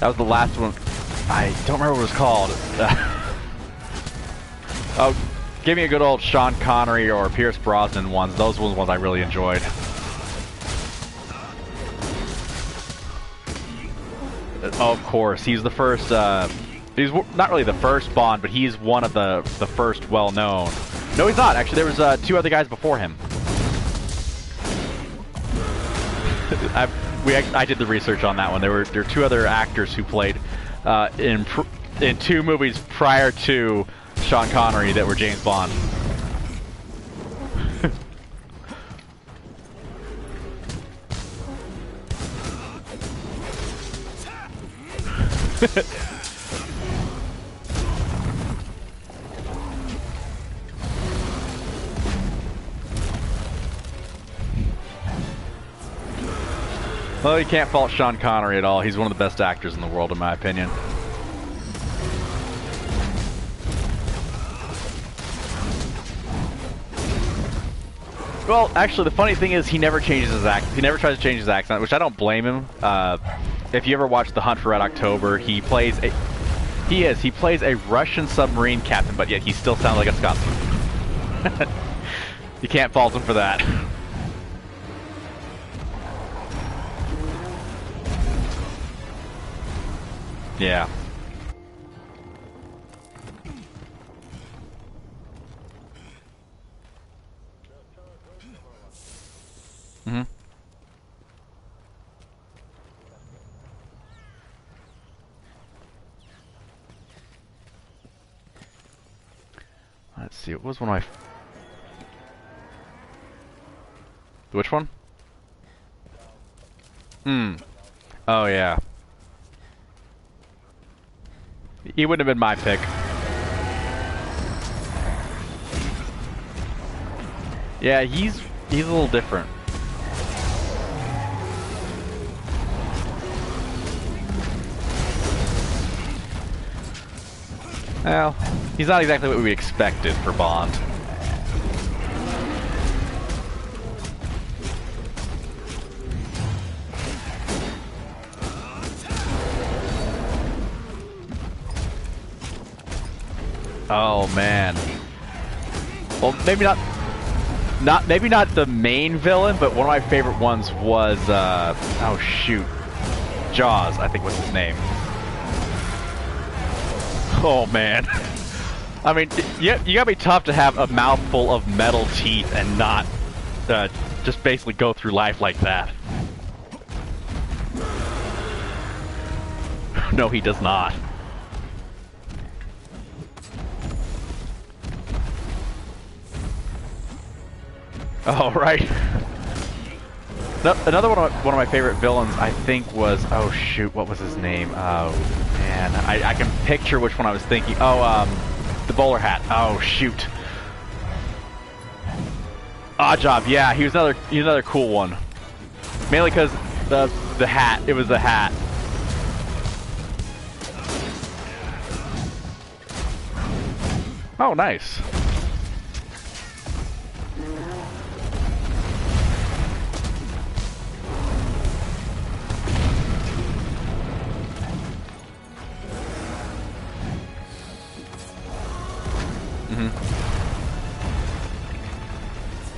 That was the last one, I don't remember what it was called. Oh, give me a good old Sean Connery or Pierce Brosnan ones, those were the ones I really enjoyed. Oh, of course, he's the first, he's not really the first Bond, but he's one of the first well-known. No, he's not. Actually, there was two other guys before him. I did the research on that one. There were two other actors who played in two movies prior to Sean Connery that were James Bond. Well, you can't fault Sean Connery at all. He's one of the best actors in the world, in my opinion. Well, actually, the funny thing is he never changes his accent. He never tries to change his accent, which I don't blame him. If you ever watch The Hunt for Red October, he plays a Russian submarine captain, but yet he still sounds like a Scotsman. You can't fault him for that. Yeah. Mm-hmm. see. What was one of my... Which one? Oh, yeah. He wouldn't have been my pick. Yeah, he's a little different. Well, he's not exactly what we expected for Bond. Oh man. Well, maybe not the main villain, but one of my favorite ones was oh shoot, Jaws, I think was his name. Oh man. I mean, you gotta be tough to have a mouthful of metal teeth and not just basically go through life like that. No, he does not. Oh, right. Another one of my favorite villains, I think, was... Oh, shoot, what was his name? Oh, man. I can picture which one I was thinking. Oh, the bowler hat. Oh, shoot. Oddjob, yeah, he was another cool one. Mainly because the hat. It was the hat. Oh, nice.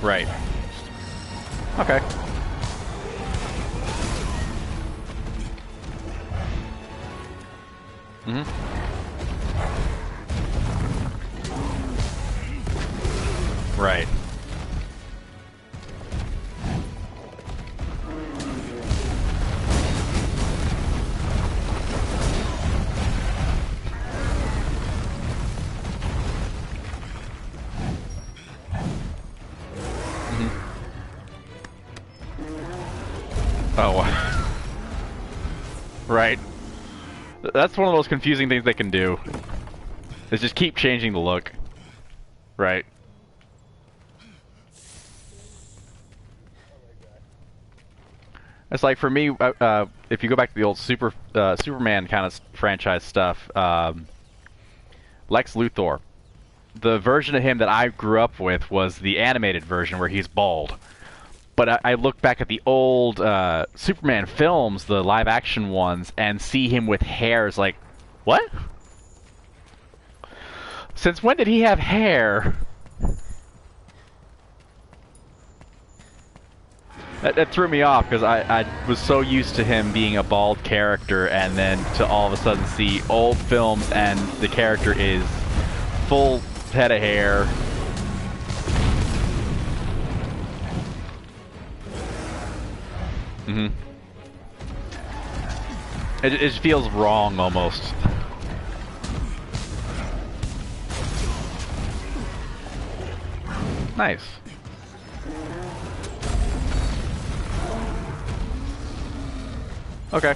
Right. Okay. Right. Oh. Right. That's one of the most confusing things they can do. Is just keep changing the look. Right. It's like, for me, if you go back to the old Superman kind of franchise stuff, Lex Luthor, the version of him that I grew up with was the animated version where he's bald. But I look back at the old Superman films, the live-action ones, and see him with hair. It's like, what? Since when did he have hair? That threw me off, because I was so used to him being a bald character, and then to all of a sudden see old films and the character is full head of hair. It feels wrong, almost. Nice. Okay.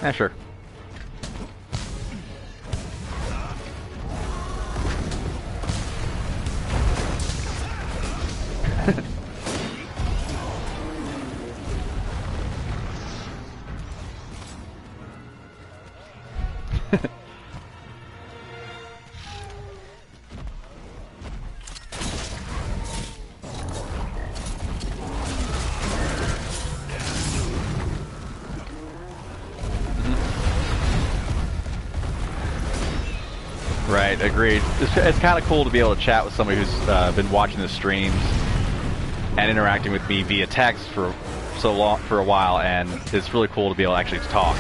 Yeah, sure. Right, agreed. It's kind of cool to be able to chat with somebody who's been watching the streams and interacting with me via text for a while, and it's really cool to be able to actually talk.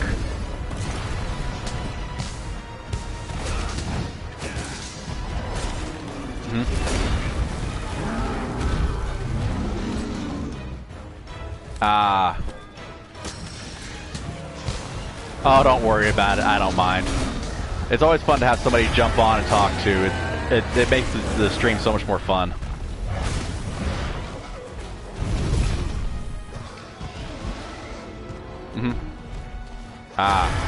Oh, don't worry about it. I don't mind. It's always fun to have somebody jump on and talk to. It makes the stream so much more fun. Mm-hmm. Ah.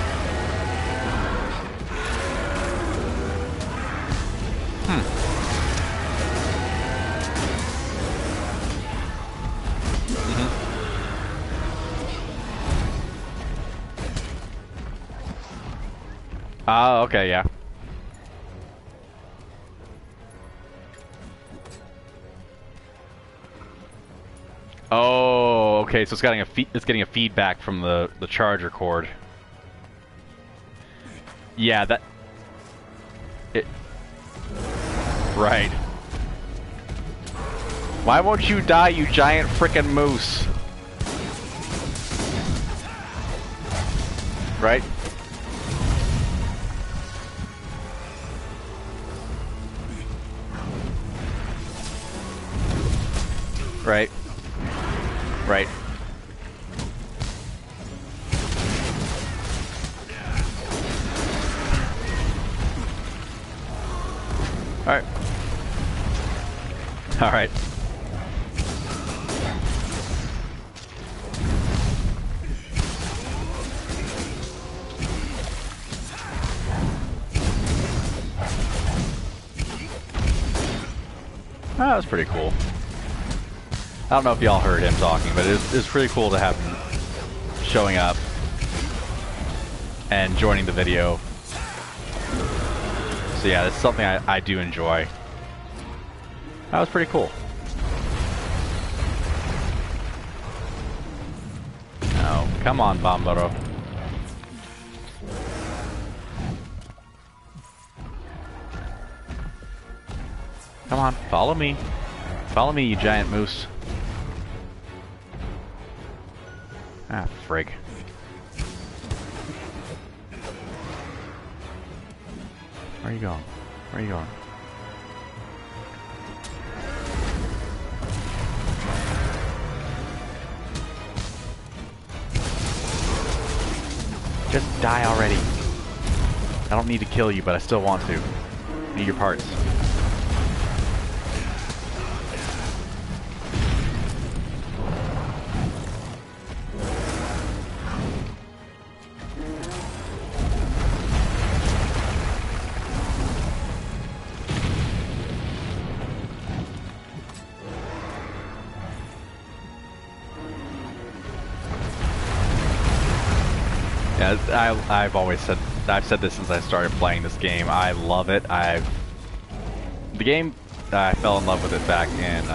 Oh, okay, yeah. Oh, okay. So it's getting a feedback from the charger cord. Yeah, that. It. Right. Why won't you die, you giant frickin' moose? Right. Right. Right. Alright. Alright. Oh, that was pretty cool. I don't know if y'all heard him talking, but it's pretty cool to have him showing up and joining the video. So yeah, it's something I do enjoy. That was pretty cool. Oh, come on, Bomboro. Come on, follow me. Follow me, you giant moose. Ah, frig. Where are you going? Where are you going? Just die already. I don't need to kill you, but I still want to. Need your parts. Yeah, I've said this since I started playing this game. I love it. The game, I fell in love with it back in,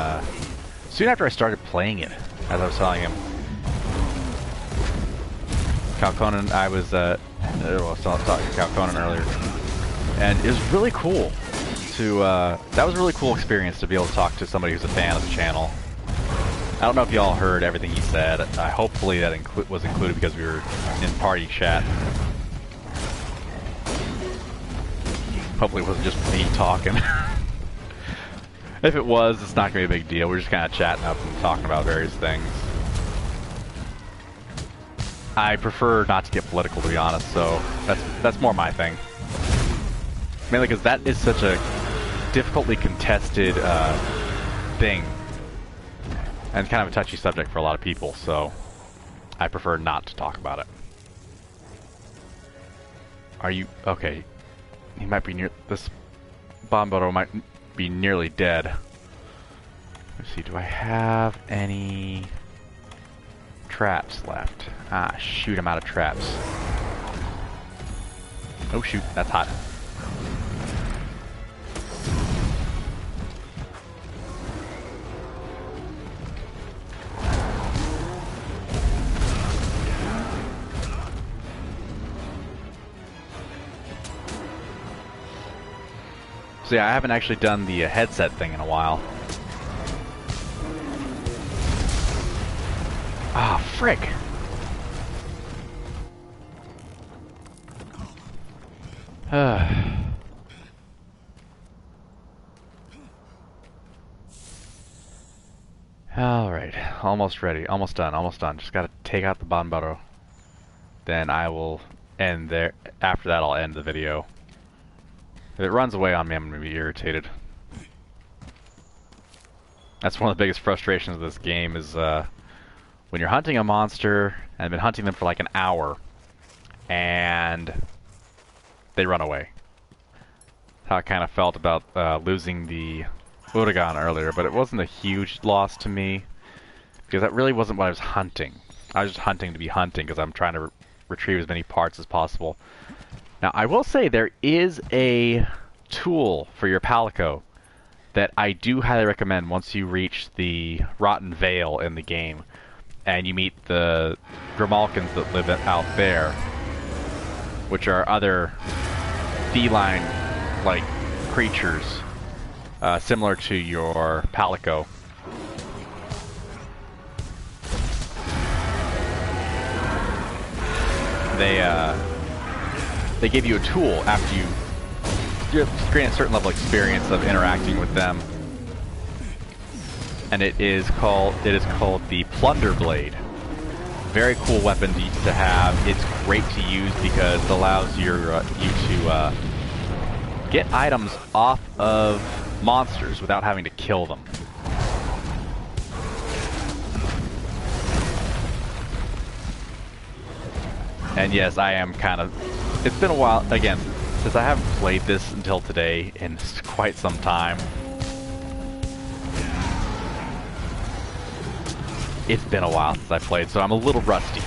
soon after I started playing it, as I was telling him. Cal Conan, I was talking to Cal Conan earlier, and it was really cool to, that was a really cool experience to be able to talk to somebody who's a fan of the channel. I don't know if y'all heard everything he said. Hopefully that was included because we were in party chat. Hopefully it wasn't just me talking. If it was, it's not going to be a big deal. We're just kind of chatting up and talking about various things. I prefer not to get political, to be honest, so that's more my thing. Mainly because that is such a difficultly contested thing. And kind of a touchy subject for a lot of people, so I prefer not to talk about it. Are you... okay. He might be near... this Bomboro might be nearly dead. Let's see, do I have any traps left? Ah, shoot, I'm out of traps. Oh shoot, that's hot. So yeah, I haven't actually done the headset thing in a while. Ah, frick! Alright, almost ready, almost done, almost done. Just gotta take out the Banbaro. Then I will end there. After that, I'll end the video. If it runs away on me, I'm going to be irritated. That's one of the biggest frustrations of this game is when you're hunting a monster and I've been hunting them for like an hour and they run away. How I kind of felt about losing the Uragan earlier, but it wasn't a huge loss to me because that really wasn't what I was hunting. I was just hunting to be hunting because I'm trying to retrieve as many parts as possible. Now, I will say there is a tool for your Palico that I do highly recommend once you reach the Rotten Vale in the game and you meet the Grimalkins that live out there, which are other feline-like creatures similar to your Palico. They give you a tool after you gain a certain level of experience of interacting with them, and it is called the Plunder Blade. Very cool weapon to have. It's great to use because it allows you to get items off of monsters without having to kill them. And yes, I am kind of... It's been a while, again, since I haven't played this until today in quite some time. It's been a while since I played, so I'm a little rusty.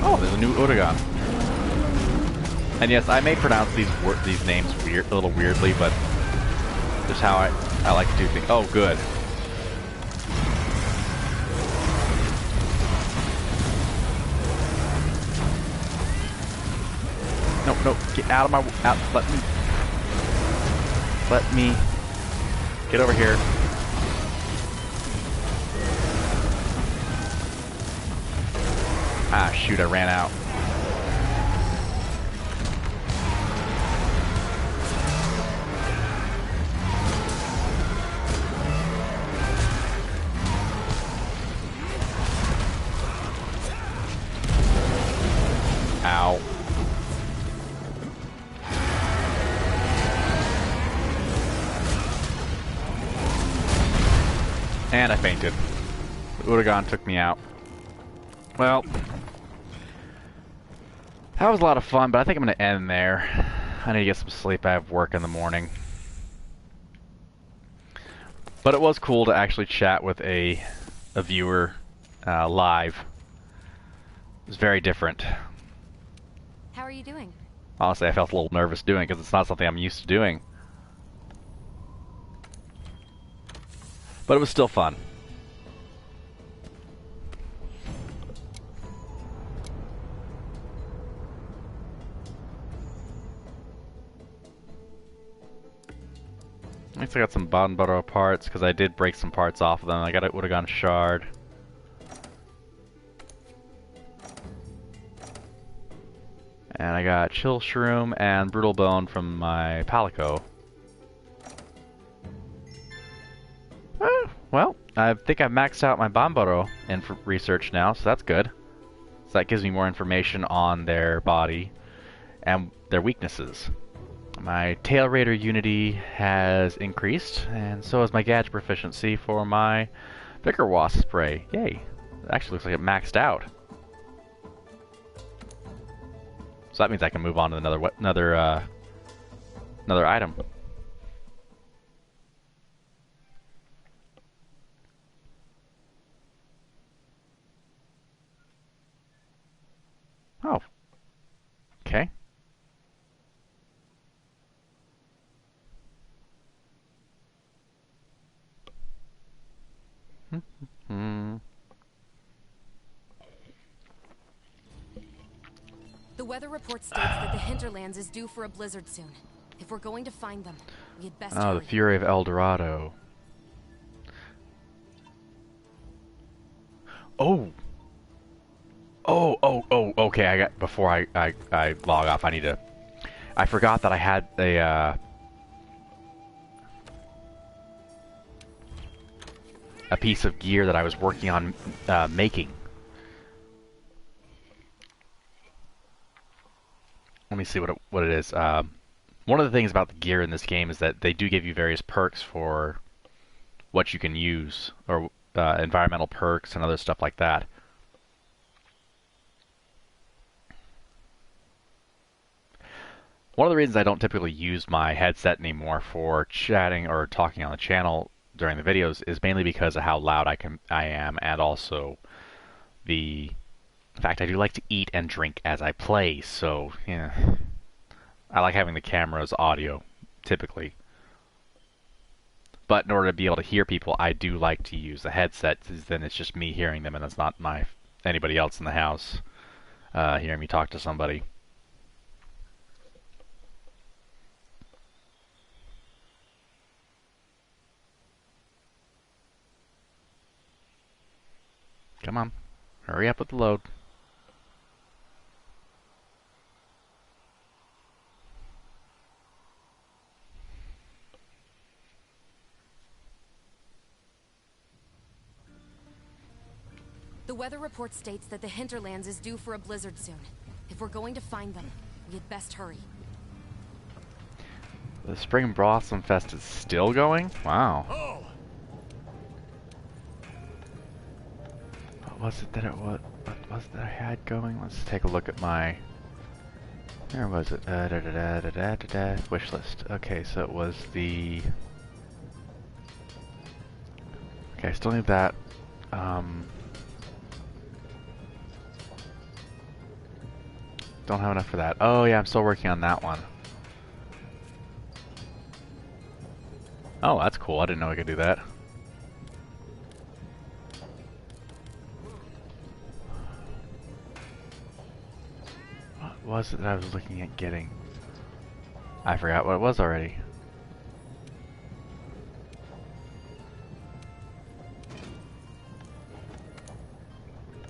Oh, there's a new Uragan. And yes, I may pronounce these names a little weirdly, but just how I like to do things. Oh, good. No, get out of my... Let me... Get over here. Ah, shoot, I ran out. Ow. And I fainted. The Uragan took me out. Well, that was a lot of fun, but I think I'm going to end there. I need to get some sleep. I have work in the morning. But it was cool to actually chat with a viewer live. It was very different. How are you doing? Honestly, I felt a little nervous doing it because it's not something I'm used to doing. But it was still fun. At least I got some Banbaro parts because I did break some parts off of them. I got it would have gone shard. And I got Chill Shroom and Brutal Bone from my Palico. Well, I think I've maxed out my Banbaro in research now, so that's good. So that gives me more information on their body and their weaknesses. My Tail Raider Unity has increased, and so has my gadget proficiency for my Vicar Wasp spray. Yay! It actually looks like it maxed out. So that means I can move on to another item. Oh. Okay. The weather report states that the hinterlands is due for a blizzard soon. If we're going to find them, we had best Oh, hurry. the Fury of El Dorado. Oh. Oh, okay, I got, before I log off, I forgot that I had a, a piece of gear that I was working on making. Let me see what it is. One of the things about the gear in this game is that they do give you various perks for what you can use, or environmental perks and other stuff like that. One of the reasons I don't typically use my headset anymore for chatting or talking on the channel during the videos is mainly because of how loud I am, and also the fact I do like to eat and drink as I play, so yeah. I like having the camera's audio, typically. But in order to be able to hear people, I do like to use the headset, because then it's just me hearing them, and it's not anybody else in the house hearing me talk to somebody. Come on, hurry up with the load. The weather report states that the hinterlands is due for a blizzard soon. If we're going to find them, we had best hurry. The Spring Blossom Fest is still going? Wow. Oh. What was it that what was it that I had going? Let's take a look at my... Where was it? Wish list. Okay, so it was the... Okay, I still need that. Don't have enough for that. Oh yeah, I'm still working on that one. Oh, that's cool. I didn't know I could do that. What was it that I was looking at getting? I forgot what it was already.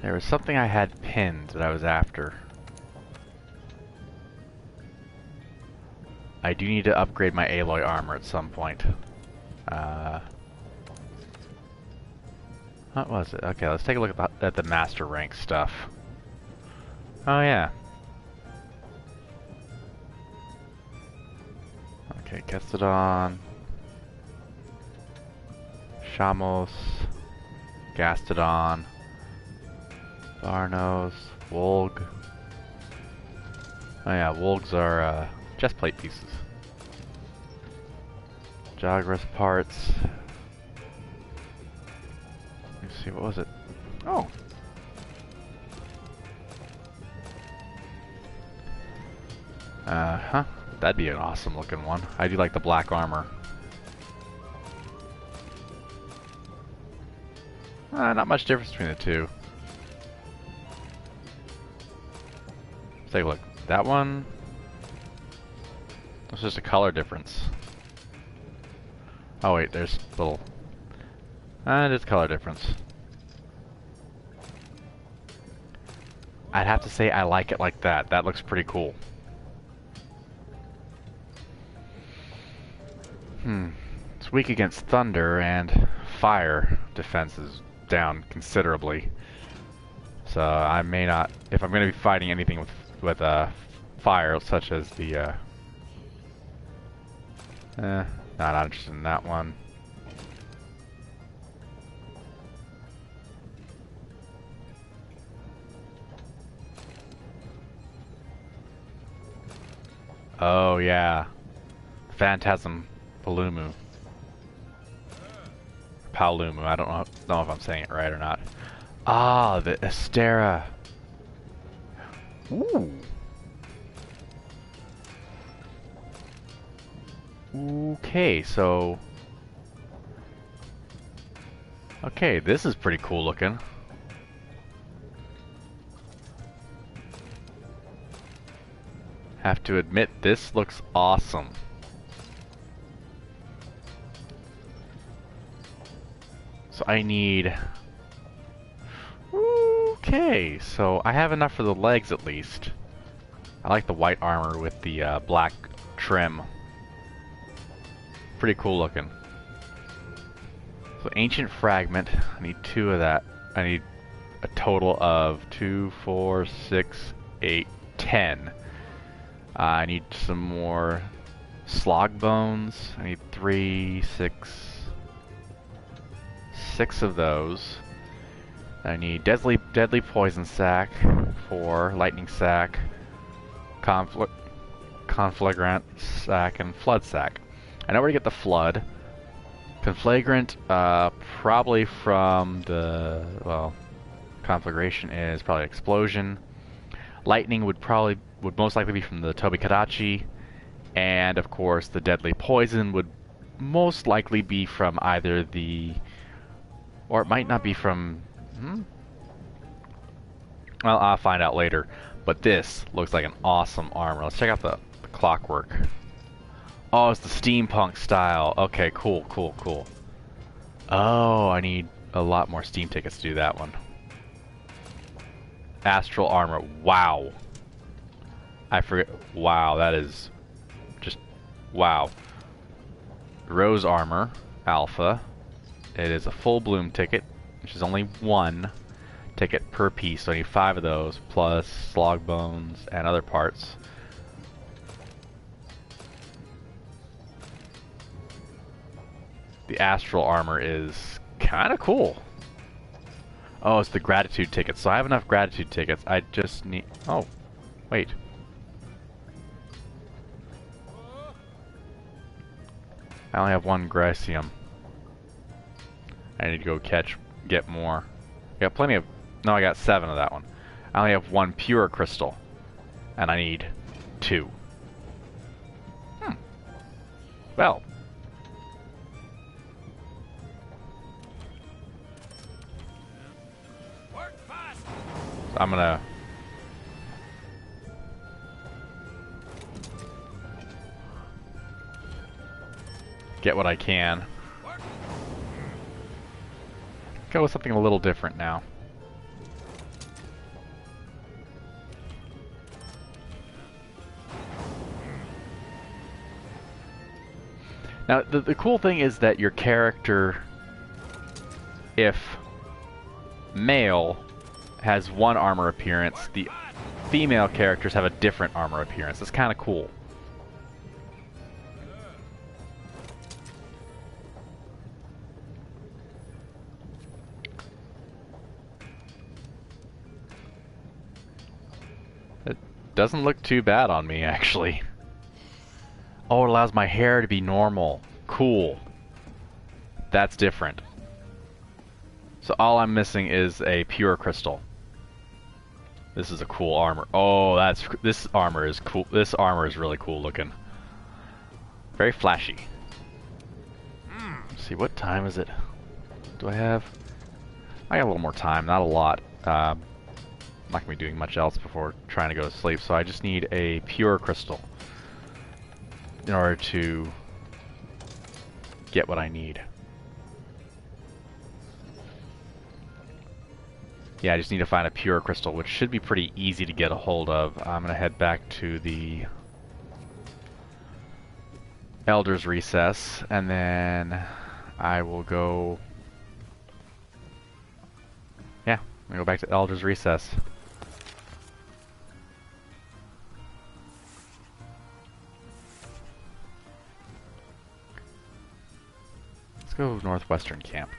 There was something I had pinned that I was after. I do need to upgrade my alloy armor at some point. What was it? Okay, let's take a look at the master rank stuff. Oh yeah. Okay, Gastodon, Shamos, Gastodon, Barnos, Wolg. Oh yeah, Wolgs are chest plate pieces. Jagras parts. Let's see, what was it? Oh! Huh. That'd be an awesome looking one. I do like the black armor. Not much difference between the two. Let's take a look. That one... It's just a color difference. Oh wait, there's little... there's color difference. I'd have to say I like it like that. That looks pretty cool. It's weak against thunder, and fire defense is down considerably. So I may not... If I'm going to be fighting anything with fire, such as the... not interested in that one. Oh yeah, Phantasm Palumu. Palumu. I don't know if I'm saying it right or not. Ah, the Astera. Ooh. Okay, so... Okay, this is pretty cool looking. Have to admit, this looks awesome. So I need... Okay, so I have enough for the legs at least. I like the white armor with the black trim. Pretty cool looking. So ancient fragment. I need 2 of that. I need a total of 2, 4, 6, 8, 10. I need some more slog bones. I need 3, 6 of those. I need deadly poison sac, 4 lightning sac, conflagrant sac, and flood sac. I know where to get the flood. Conflagrant, probably from the, well, conflagration is probably explosion. Lightning would most likely be from the Tobikadachi, and of course the deadly poison would most likely be from either the, or it might not be from, well, I'll find out later. But this looks like an awesome armor. Let's check out the clockwork. Oh, it's the steampunk style. Okay, cool, cool, cool. Oh, I need a lot more Steam tickets to do that one. Astral armor. Wow. I forget. Wow, that is just wow. Rose armor, alpha. It is a full bloom ticket, which is only 1 ticket per piece, so I need 5 of those, plus slog bones and other parts. The astral armor is kind of cool. Oh, it's the gratitude tickets. So I have enough gratitude tickets. I just need... Oh, wait. I only have 1 Gracium. I need to go get more. I got plenty of... No, I got 7 of that one. I only have 1 pure crystal. And I need 2. Well. So I'm gonna... get what I can. Go with something a little different now. Now, the cool thing is that your character, if male, has 1 armor appearance, the female characters have a different armor appearance. It's kind of cool. It doesn't look too bad on me, actually. Oh, it allows my hair to be normal. Cool. That's different. So all I'm missing is a pure crystal. This is a cool armor. Oh, this armor is cool. This armor is really cool looking. Very flashy. Let's see, what time is it? Do I have... I got a little more time, not a lot. I'm not going to be doing much else before trying to go to sleep, so I just need a pure crystal in order to get what I need. Yeah, I just need to find a pure crystal, which should be pretty easy to get a hold of. I'm going to head back to the Elder's Recess, and then I will go... Yeah, I'm going to go back to Elder's Recess. Let's go Northwestern Camp.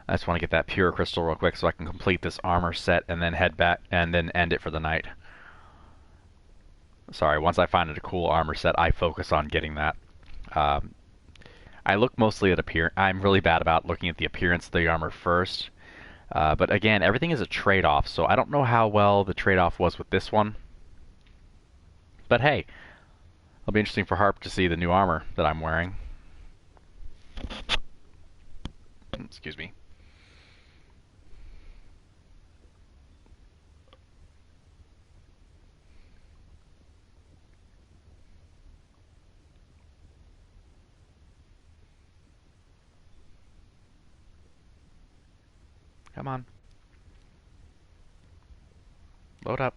I just want to get that pure crystal real quick so I can complete this armor set and then head back and then end it for the night. Sorry, once I find a cool armor set, I focus on getting that. I look mostly at appearance. I'm really bad about looking at the appearance of the armor first. But again, everything is a trade-off, so I don't know how well the trade-off was with this one. But hey, it'll be interesting for Harp to see the new armor that I'm wearing. Excuse me. Come on. Load up.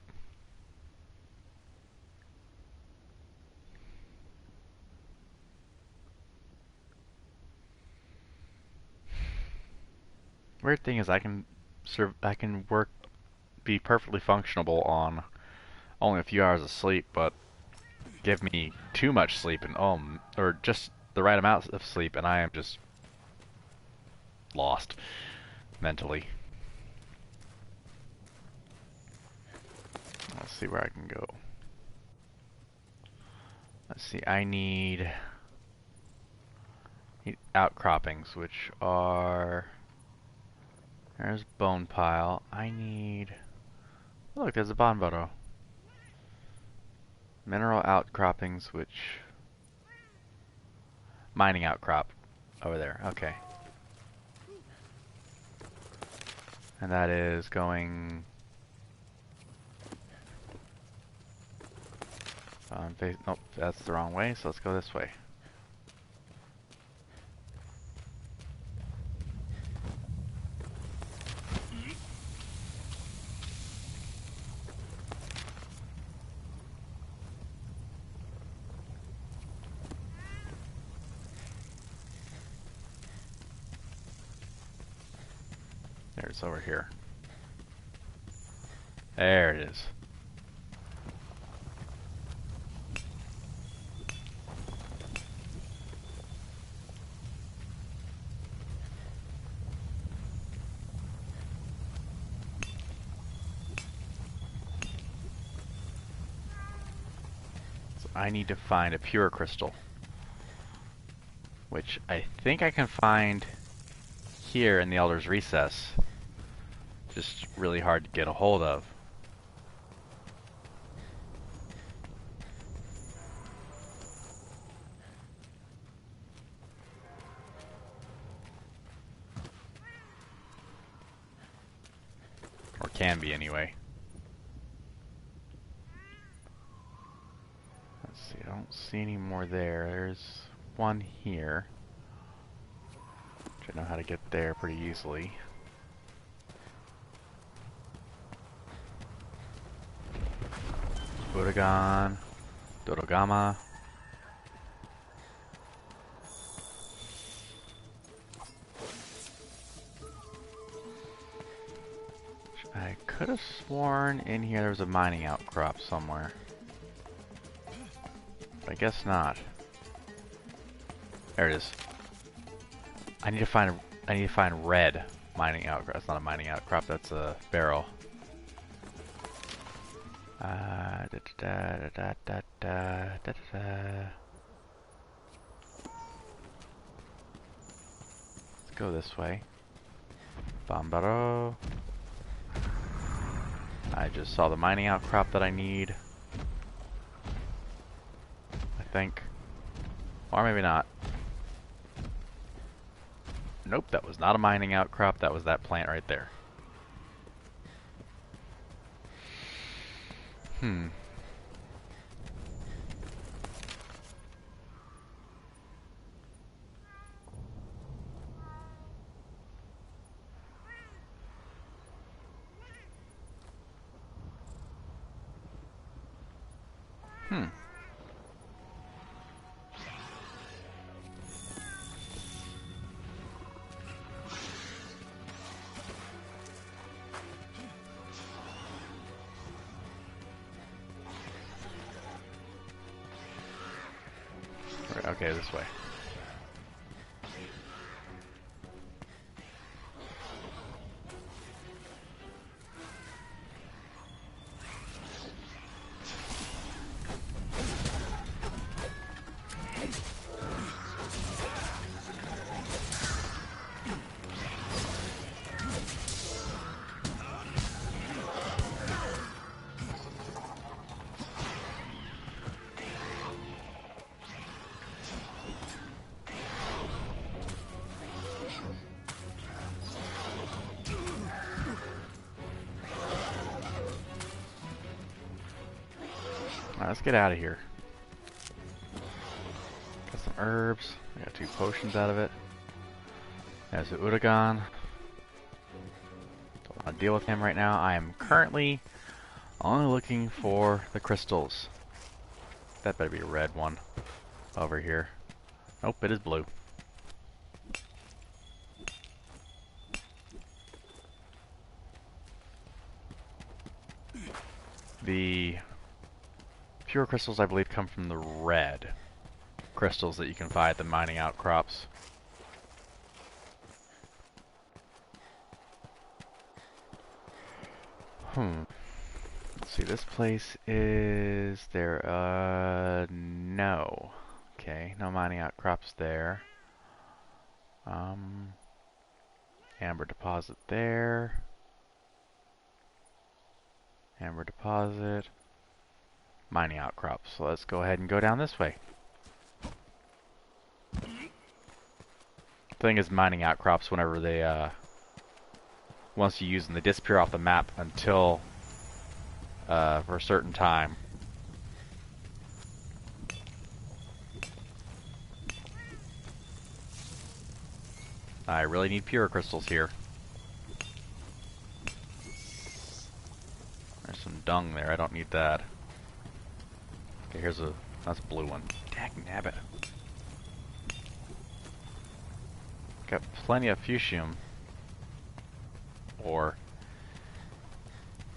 Weird thing is I can be perfectly functional on only a few hours of sleep, but give me too much sleep and or just the right amount of sleep and I am just lost mentally. Let's see where I can go. Let's see, I need outcroppings, which are... There's bone pile. I need... Look, there's a bonboro. Mineral outcroppings, which... Mining outcrop. Over there, okay. And that is going... Nope, that's the wrong way, so let's go this way. There, it's over here. There it is. I need to find a pure crystal, which I think I can find here in the Elder's Recess. Just really hard to get a hold of. Or can be anyway. I don't see any more there. There's one here, which I know how to get there pretty easily. Budogan, Dodogama. I could have sworn in here there was a mining outcrop somewhere. I guess not. There it is. I need to find red mining outcrop. That's not a mining outcrop. That's a barrel. Let's go this way. Bombaro. I just saw the mining outcrop that I need. Think. Or maybe not. Nope, that was not a mining outcrop, that was that plant right there. Hmm. Okay, this way. Alright, let's get out of here. Got some herbs. I got 2 potions out of it. There's the Uragan. want to deal with him right now. I am currently only looking for the crystals. That better be a red one over here. Nope, it is blue. The pure crystals, I believe, come from the red crystals that you can find at the mining outcrops. Let's see, this place is there. No. Okay, no mining outcrops there. Amber deposit there. Amber deposit. Mining outcrops. So let's go ahead and go down this way. Thing is, mining outcrops, whenever they, once you use them, they disappear off the map until, for a certain time. I really need pure crystals here. There's some dung there, I don't need that. Okay, that's a blue one. Dagnabbit. Got plenty of fuchsium. Or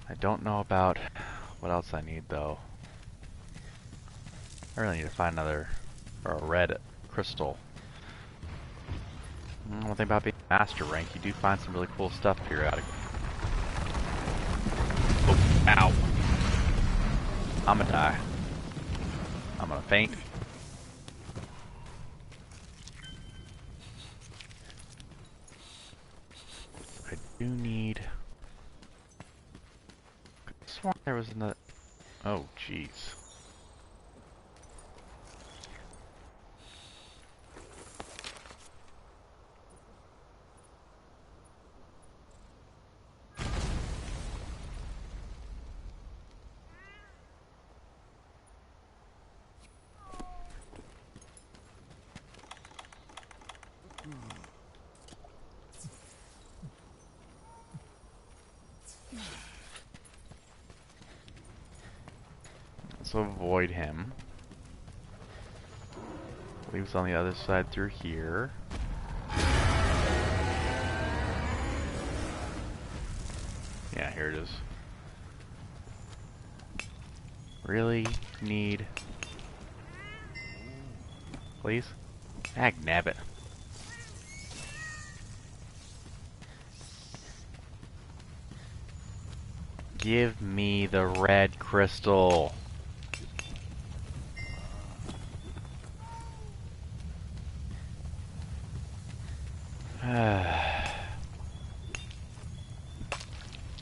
I don't know about what else I need though. I really need to find another, or a red crystal. One thing about being master rank, you do find some really cool stuff periodically. Oh, ow. I'm gonna die. I'm gonna faint. I do need... I could have sworn there was another... Oh, jeez. Let's avoid him. Leaves on the other side through here. Yeah, here it is. Really need... Please? Dagnabbit. Give me the red crystal.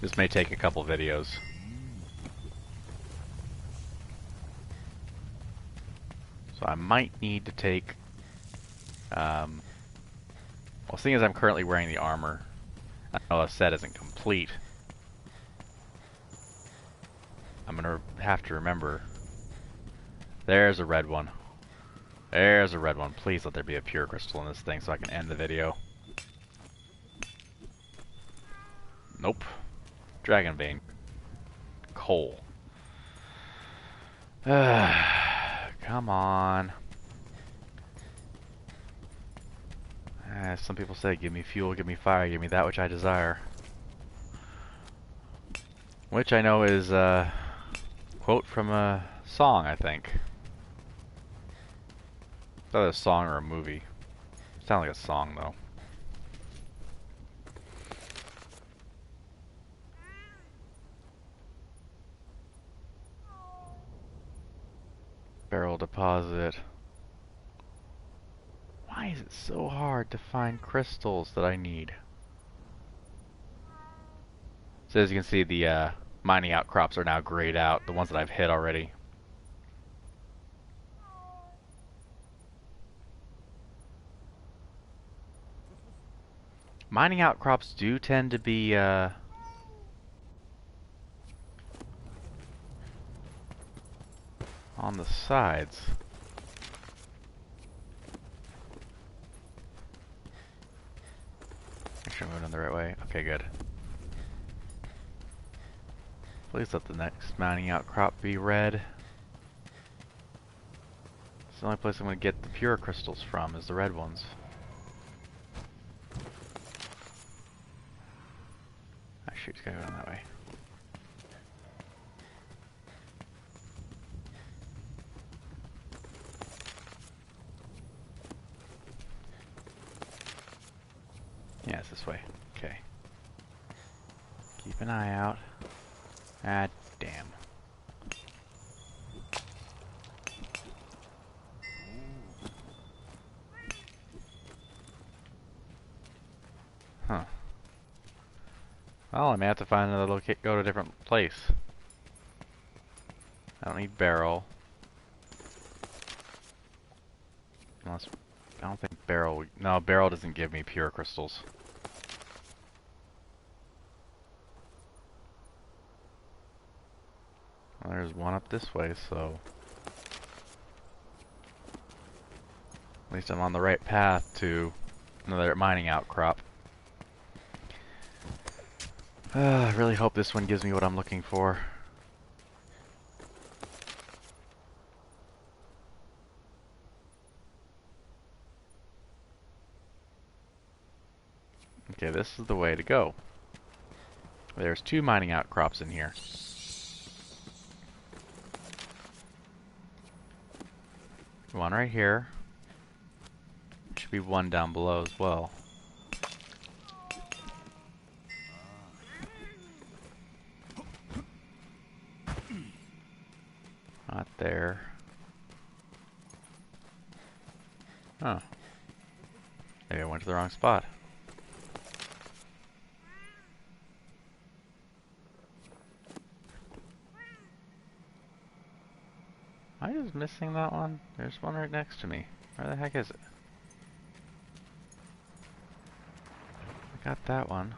This may take a couple videos. So I might need to take... well, seeing as I'm currently wearing the armor, I know the set isn't complete. I'm gonna have to remember. There's a red one. There's a red one. Please let there be a pure crystal in this thing so I can end the video. Nope. Dragon vein. Coal. Come on. Some people say, give me fuel, give me fire, give me that which I desire. Which I know is a quote from a song, I think. Either a song or a movie. Sounds like a song, though. Barrel deposit. Why is it so hard to find crystals that I need? So as you can see, the mining outcrops are now grayed out, the ones that I've hit already. Mining outcrops do tend to be on the sides. Make sure I'm moving in the right way. Okay, good. Please let the next mining outcrop be red. It's the only place I'm going to get the pure crystals from, is the red ones. Actually, it's gotta go down that way. Yeah, it's this way. Okay. Keep an eye out. Ah, damn. Huh. Well, I may have to find another go to a different place. I don't need barrel. Unless, I don't think barrel, no, barrel doesn't give me pure crystals. Well, there's one up this way, so at least I'm on the right path to another mining outcrop. I really hope this one gives me what I'm looking for. Okay, this is the way to go. There's 2 mining outcrops in here. One right here. Should be one down below as well. Not there. Huh. Maybe I went to the wrong spot. Am I just missing that one? There's one right next to me. Where the heck is it? I got that one.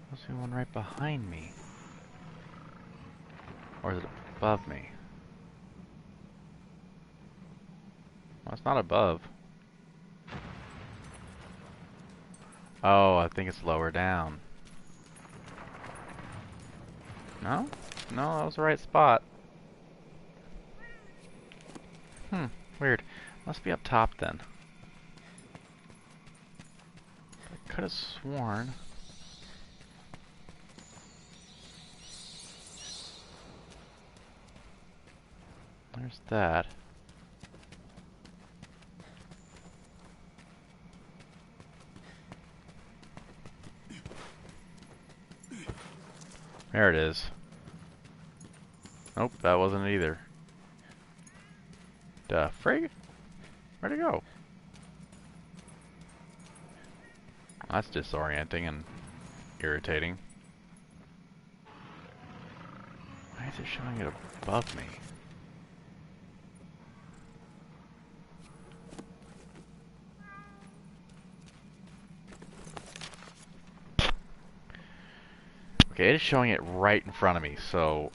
There's one right behind me. Or is it above me? Well, it's not above. Oh, I think it's lower down. No? No, that was the right spot. Weird. Must be up top then. I could have sworn. There's that. There it is. Nope, that wasn't it either. The frig? Where'd it go? That's disorienting and irritating. Why is it showing it above me? Okay, it is showing it right in front of me, so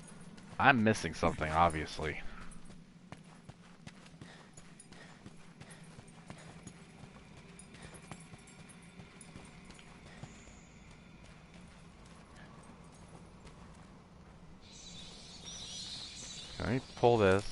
I'm missing something, obviously. Let me pull this.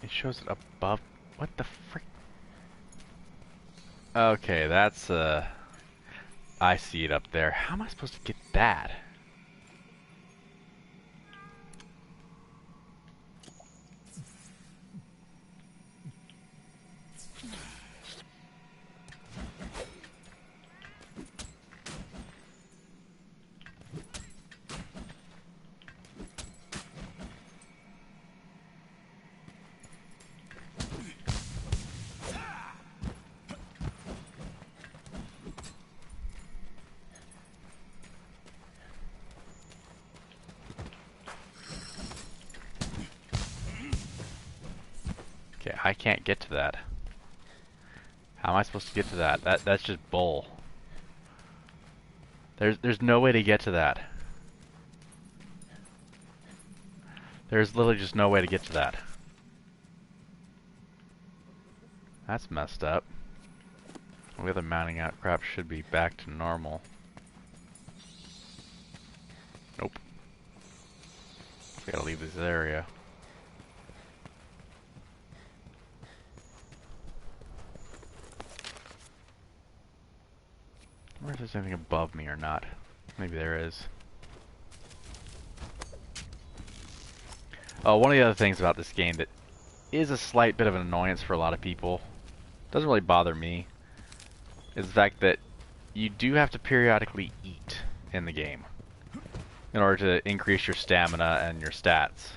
It shows it above. What the frick? Okay, that's I see it up there. How am I supposed to get that? I can't get to that. How am I supposed to get to that? That's just bull. There's no way to get to that. There's literally just no way to get to that. That's messed up. The other mounting out crap should be back to normal. Nope. We gotta leave this area. I wonder if there's anything above me or not. Maybe there is. Oh, one of the other things about this game that is a slight bit of an annoyance for a lot of people, doesn't really bother me, is the fact that you do have to periodically eat in the game in order to increase your stamina and your stats.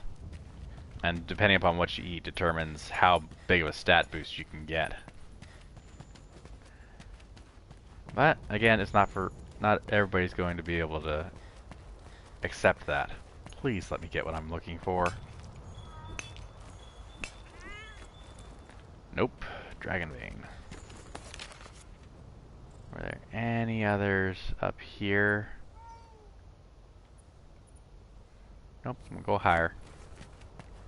And depending upon what you eat determines how big of a stat boost you can get. But again, it's not everybody's going to be able to accept that. Please let me get what I'm looking for. Nope. Dragon Vein. Were there any others up here? Nope. I'm gonna go higher.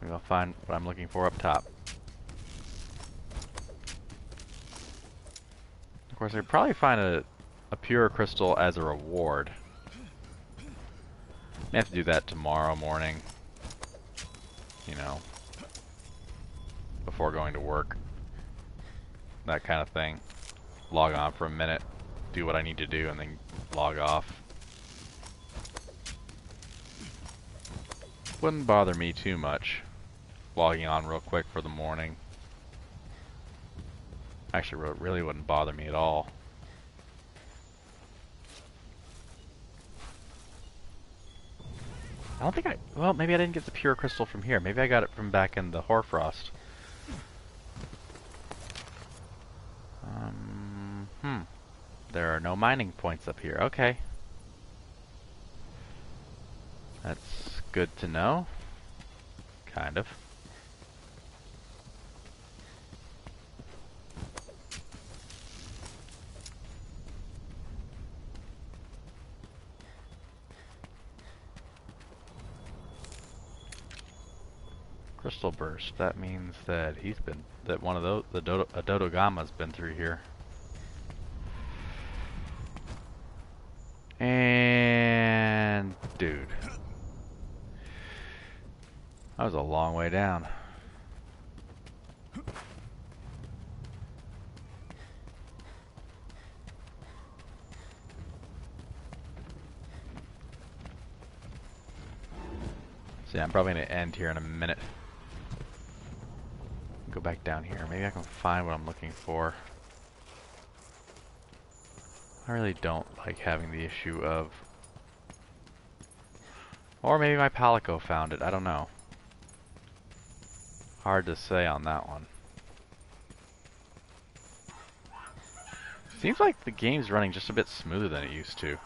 Maybe I'll find what I'm looking for up top. Of course, I could probably find a pure crystal as a reward. May have to do that tomorrow morning. You know, before going to work. That kind of thing. Log on for a minute, do what I need to do, and then log off. Wouldn't bother me too much. Logging on real quick for the morning. Actually, it really wouldn't bother me at all. I don't think well, maybe I didn't get the pure crystal from here. Maybe I got it from back in the Hoarfrost. There are no mining points up here. Okay. That's good to know. Kind of. Crystal burst. That means that one of those, a Dodogama's been through here. And dude, that was a long way down. So yeah, I'm probably gonna end here in a minute. Go back down here. Maybe I can find what I'm looking for. I really don't like having the issue of... Or maybe my Palico found it. I don't know. Hard to say on that one. Seems like the game's running just a bit smoother than it used to.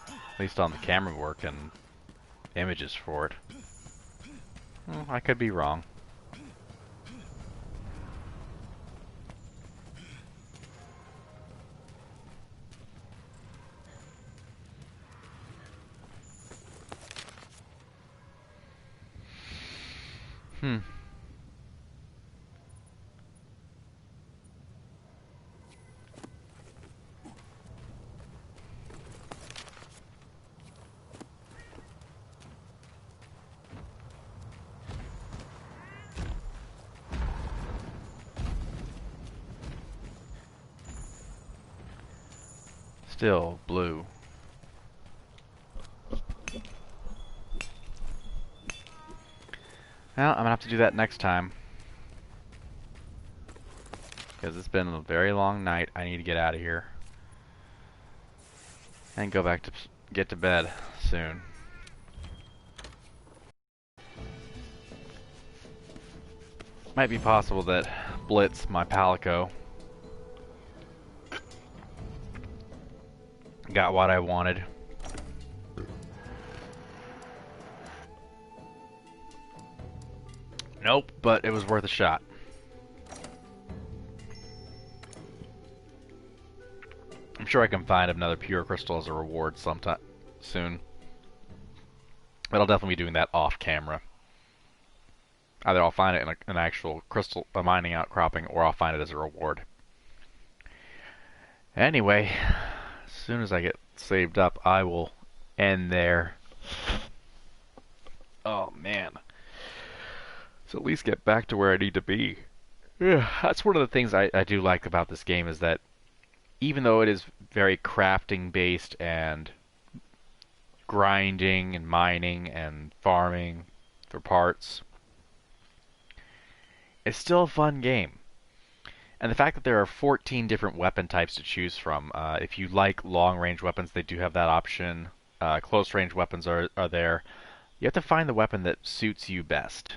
At least on the camera work and images for it. I could be wrong. Still blue. Well, I'm gonna have to do that next time. Because it's been a very long night. I need to get out of here. And go back to get to bed soon. Might be possible that Blitz, my Palico, got what I wanted. Nope, but it was worth a shot. sure I can find another pure crystal as a reward sometime soon. But I'll definitely be doing that off camera. Either I'll find it in an actual crystal mining outcropping, or I'll find it as a reward. Anyway, as soon as I get saved up, I will end there. Oh man. So at least get back to where I need to be. Yeah, that's one of the things I do like about this game, is that even though it is very crafting based and grinding and mining and farming for parts, it's still a fun game. And the fact that there are 14 different weapon types to choose from, if you like long-range weapons, they do have that option. Close-range weapons are there. You have to find the weapon that suits you best.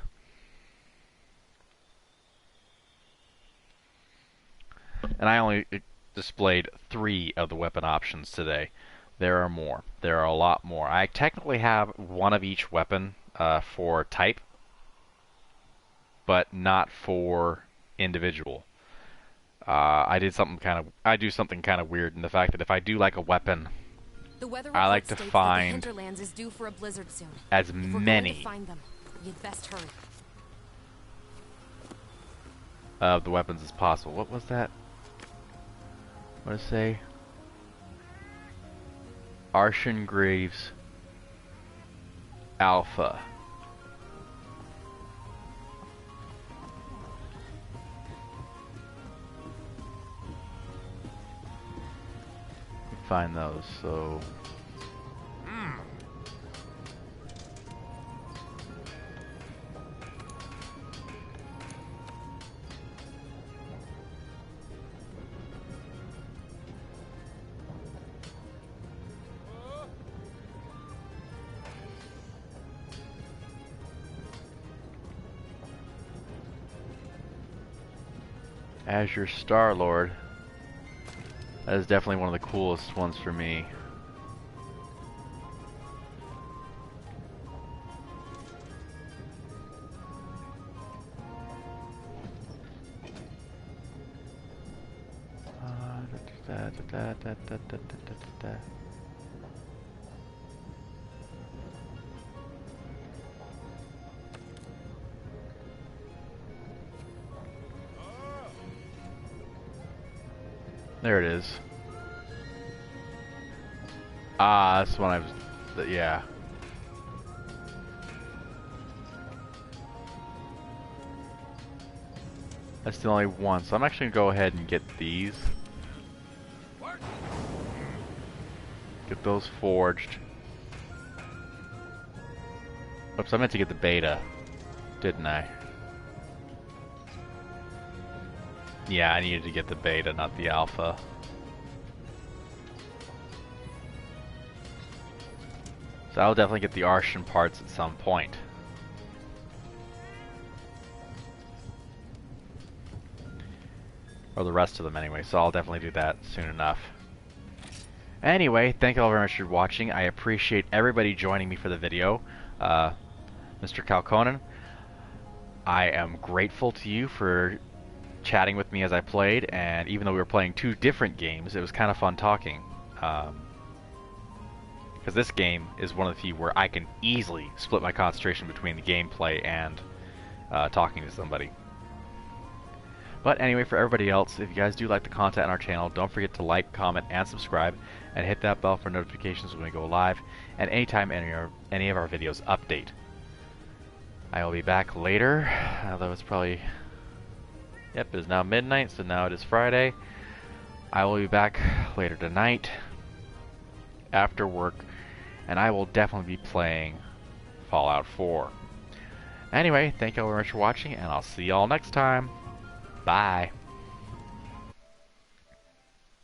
And I only displayed 3 of the weapon options today. There are more. There are a lot more. I technically have one of each weapon for type, but not for individual. I do something kind of weird in the fact that if I do like a weapon, I like to find the hinterlands is due for a blizzard soon. as If we're many going to find them, you'd best hurry. of the weapons as possible. What was that? What did it say? Arshan Graves Alpha. Find those, so Azure Star-Lord. That is definitely one of the coolest ones for me. There it is. Ah, that's the one I was... yeah. That's the only one, so I'm actually gonna go ahead and get these. Get those forged. Oops, I meant to get the beta, didn't I? Yeah, I needed to get the beta, not the alpha. So I'll definitely get the Arshan parts at some point. Or the rest of them anyway, so I'll definitely do that soon enough. Anyway, thank you all very much for watching. I appreciate everybody joining me for the video. Mr. Calconen, I am grateful to you for chatting with me as I played, and even though we were playing 2 different games, it was kind of fun talking. Because this game is one of the few where I can easily split my concentration between the gameplay and talking to somebody. But anyway, for everybody else, if you guys do like the content on our channel, don't forget to like, comment, and subscribe, and hit that bell for notifications when we go live, and anytime any of our videos update. I will be back later, although it's probably... Yep, it is now midnight, so now it is Friday. I will be back later tonight, after work, and I will definitely be playing Fallout 4. Anyway, thank you all very much for watching, and I'll see y'all next time. Bye.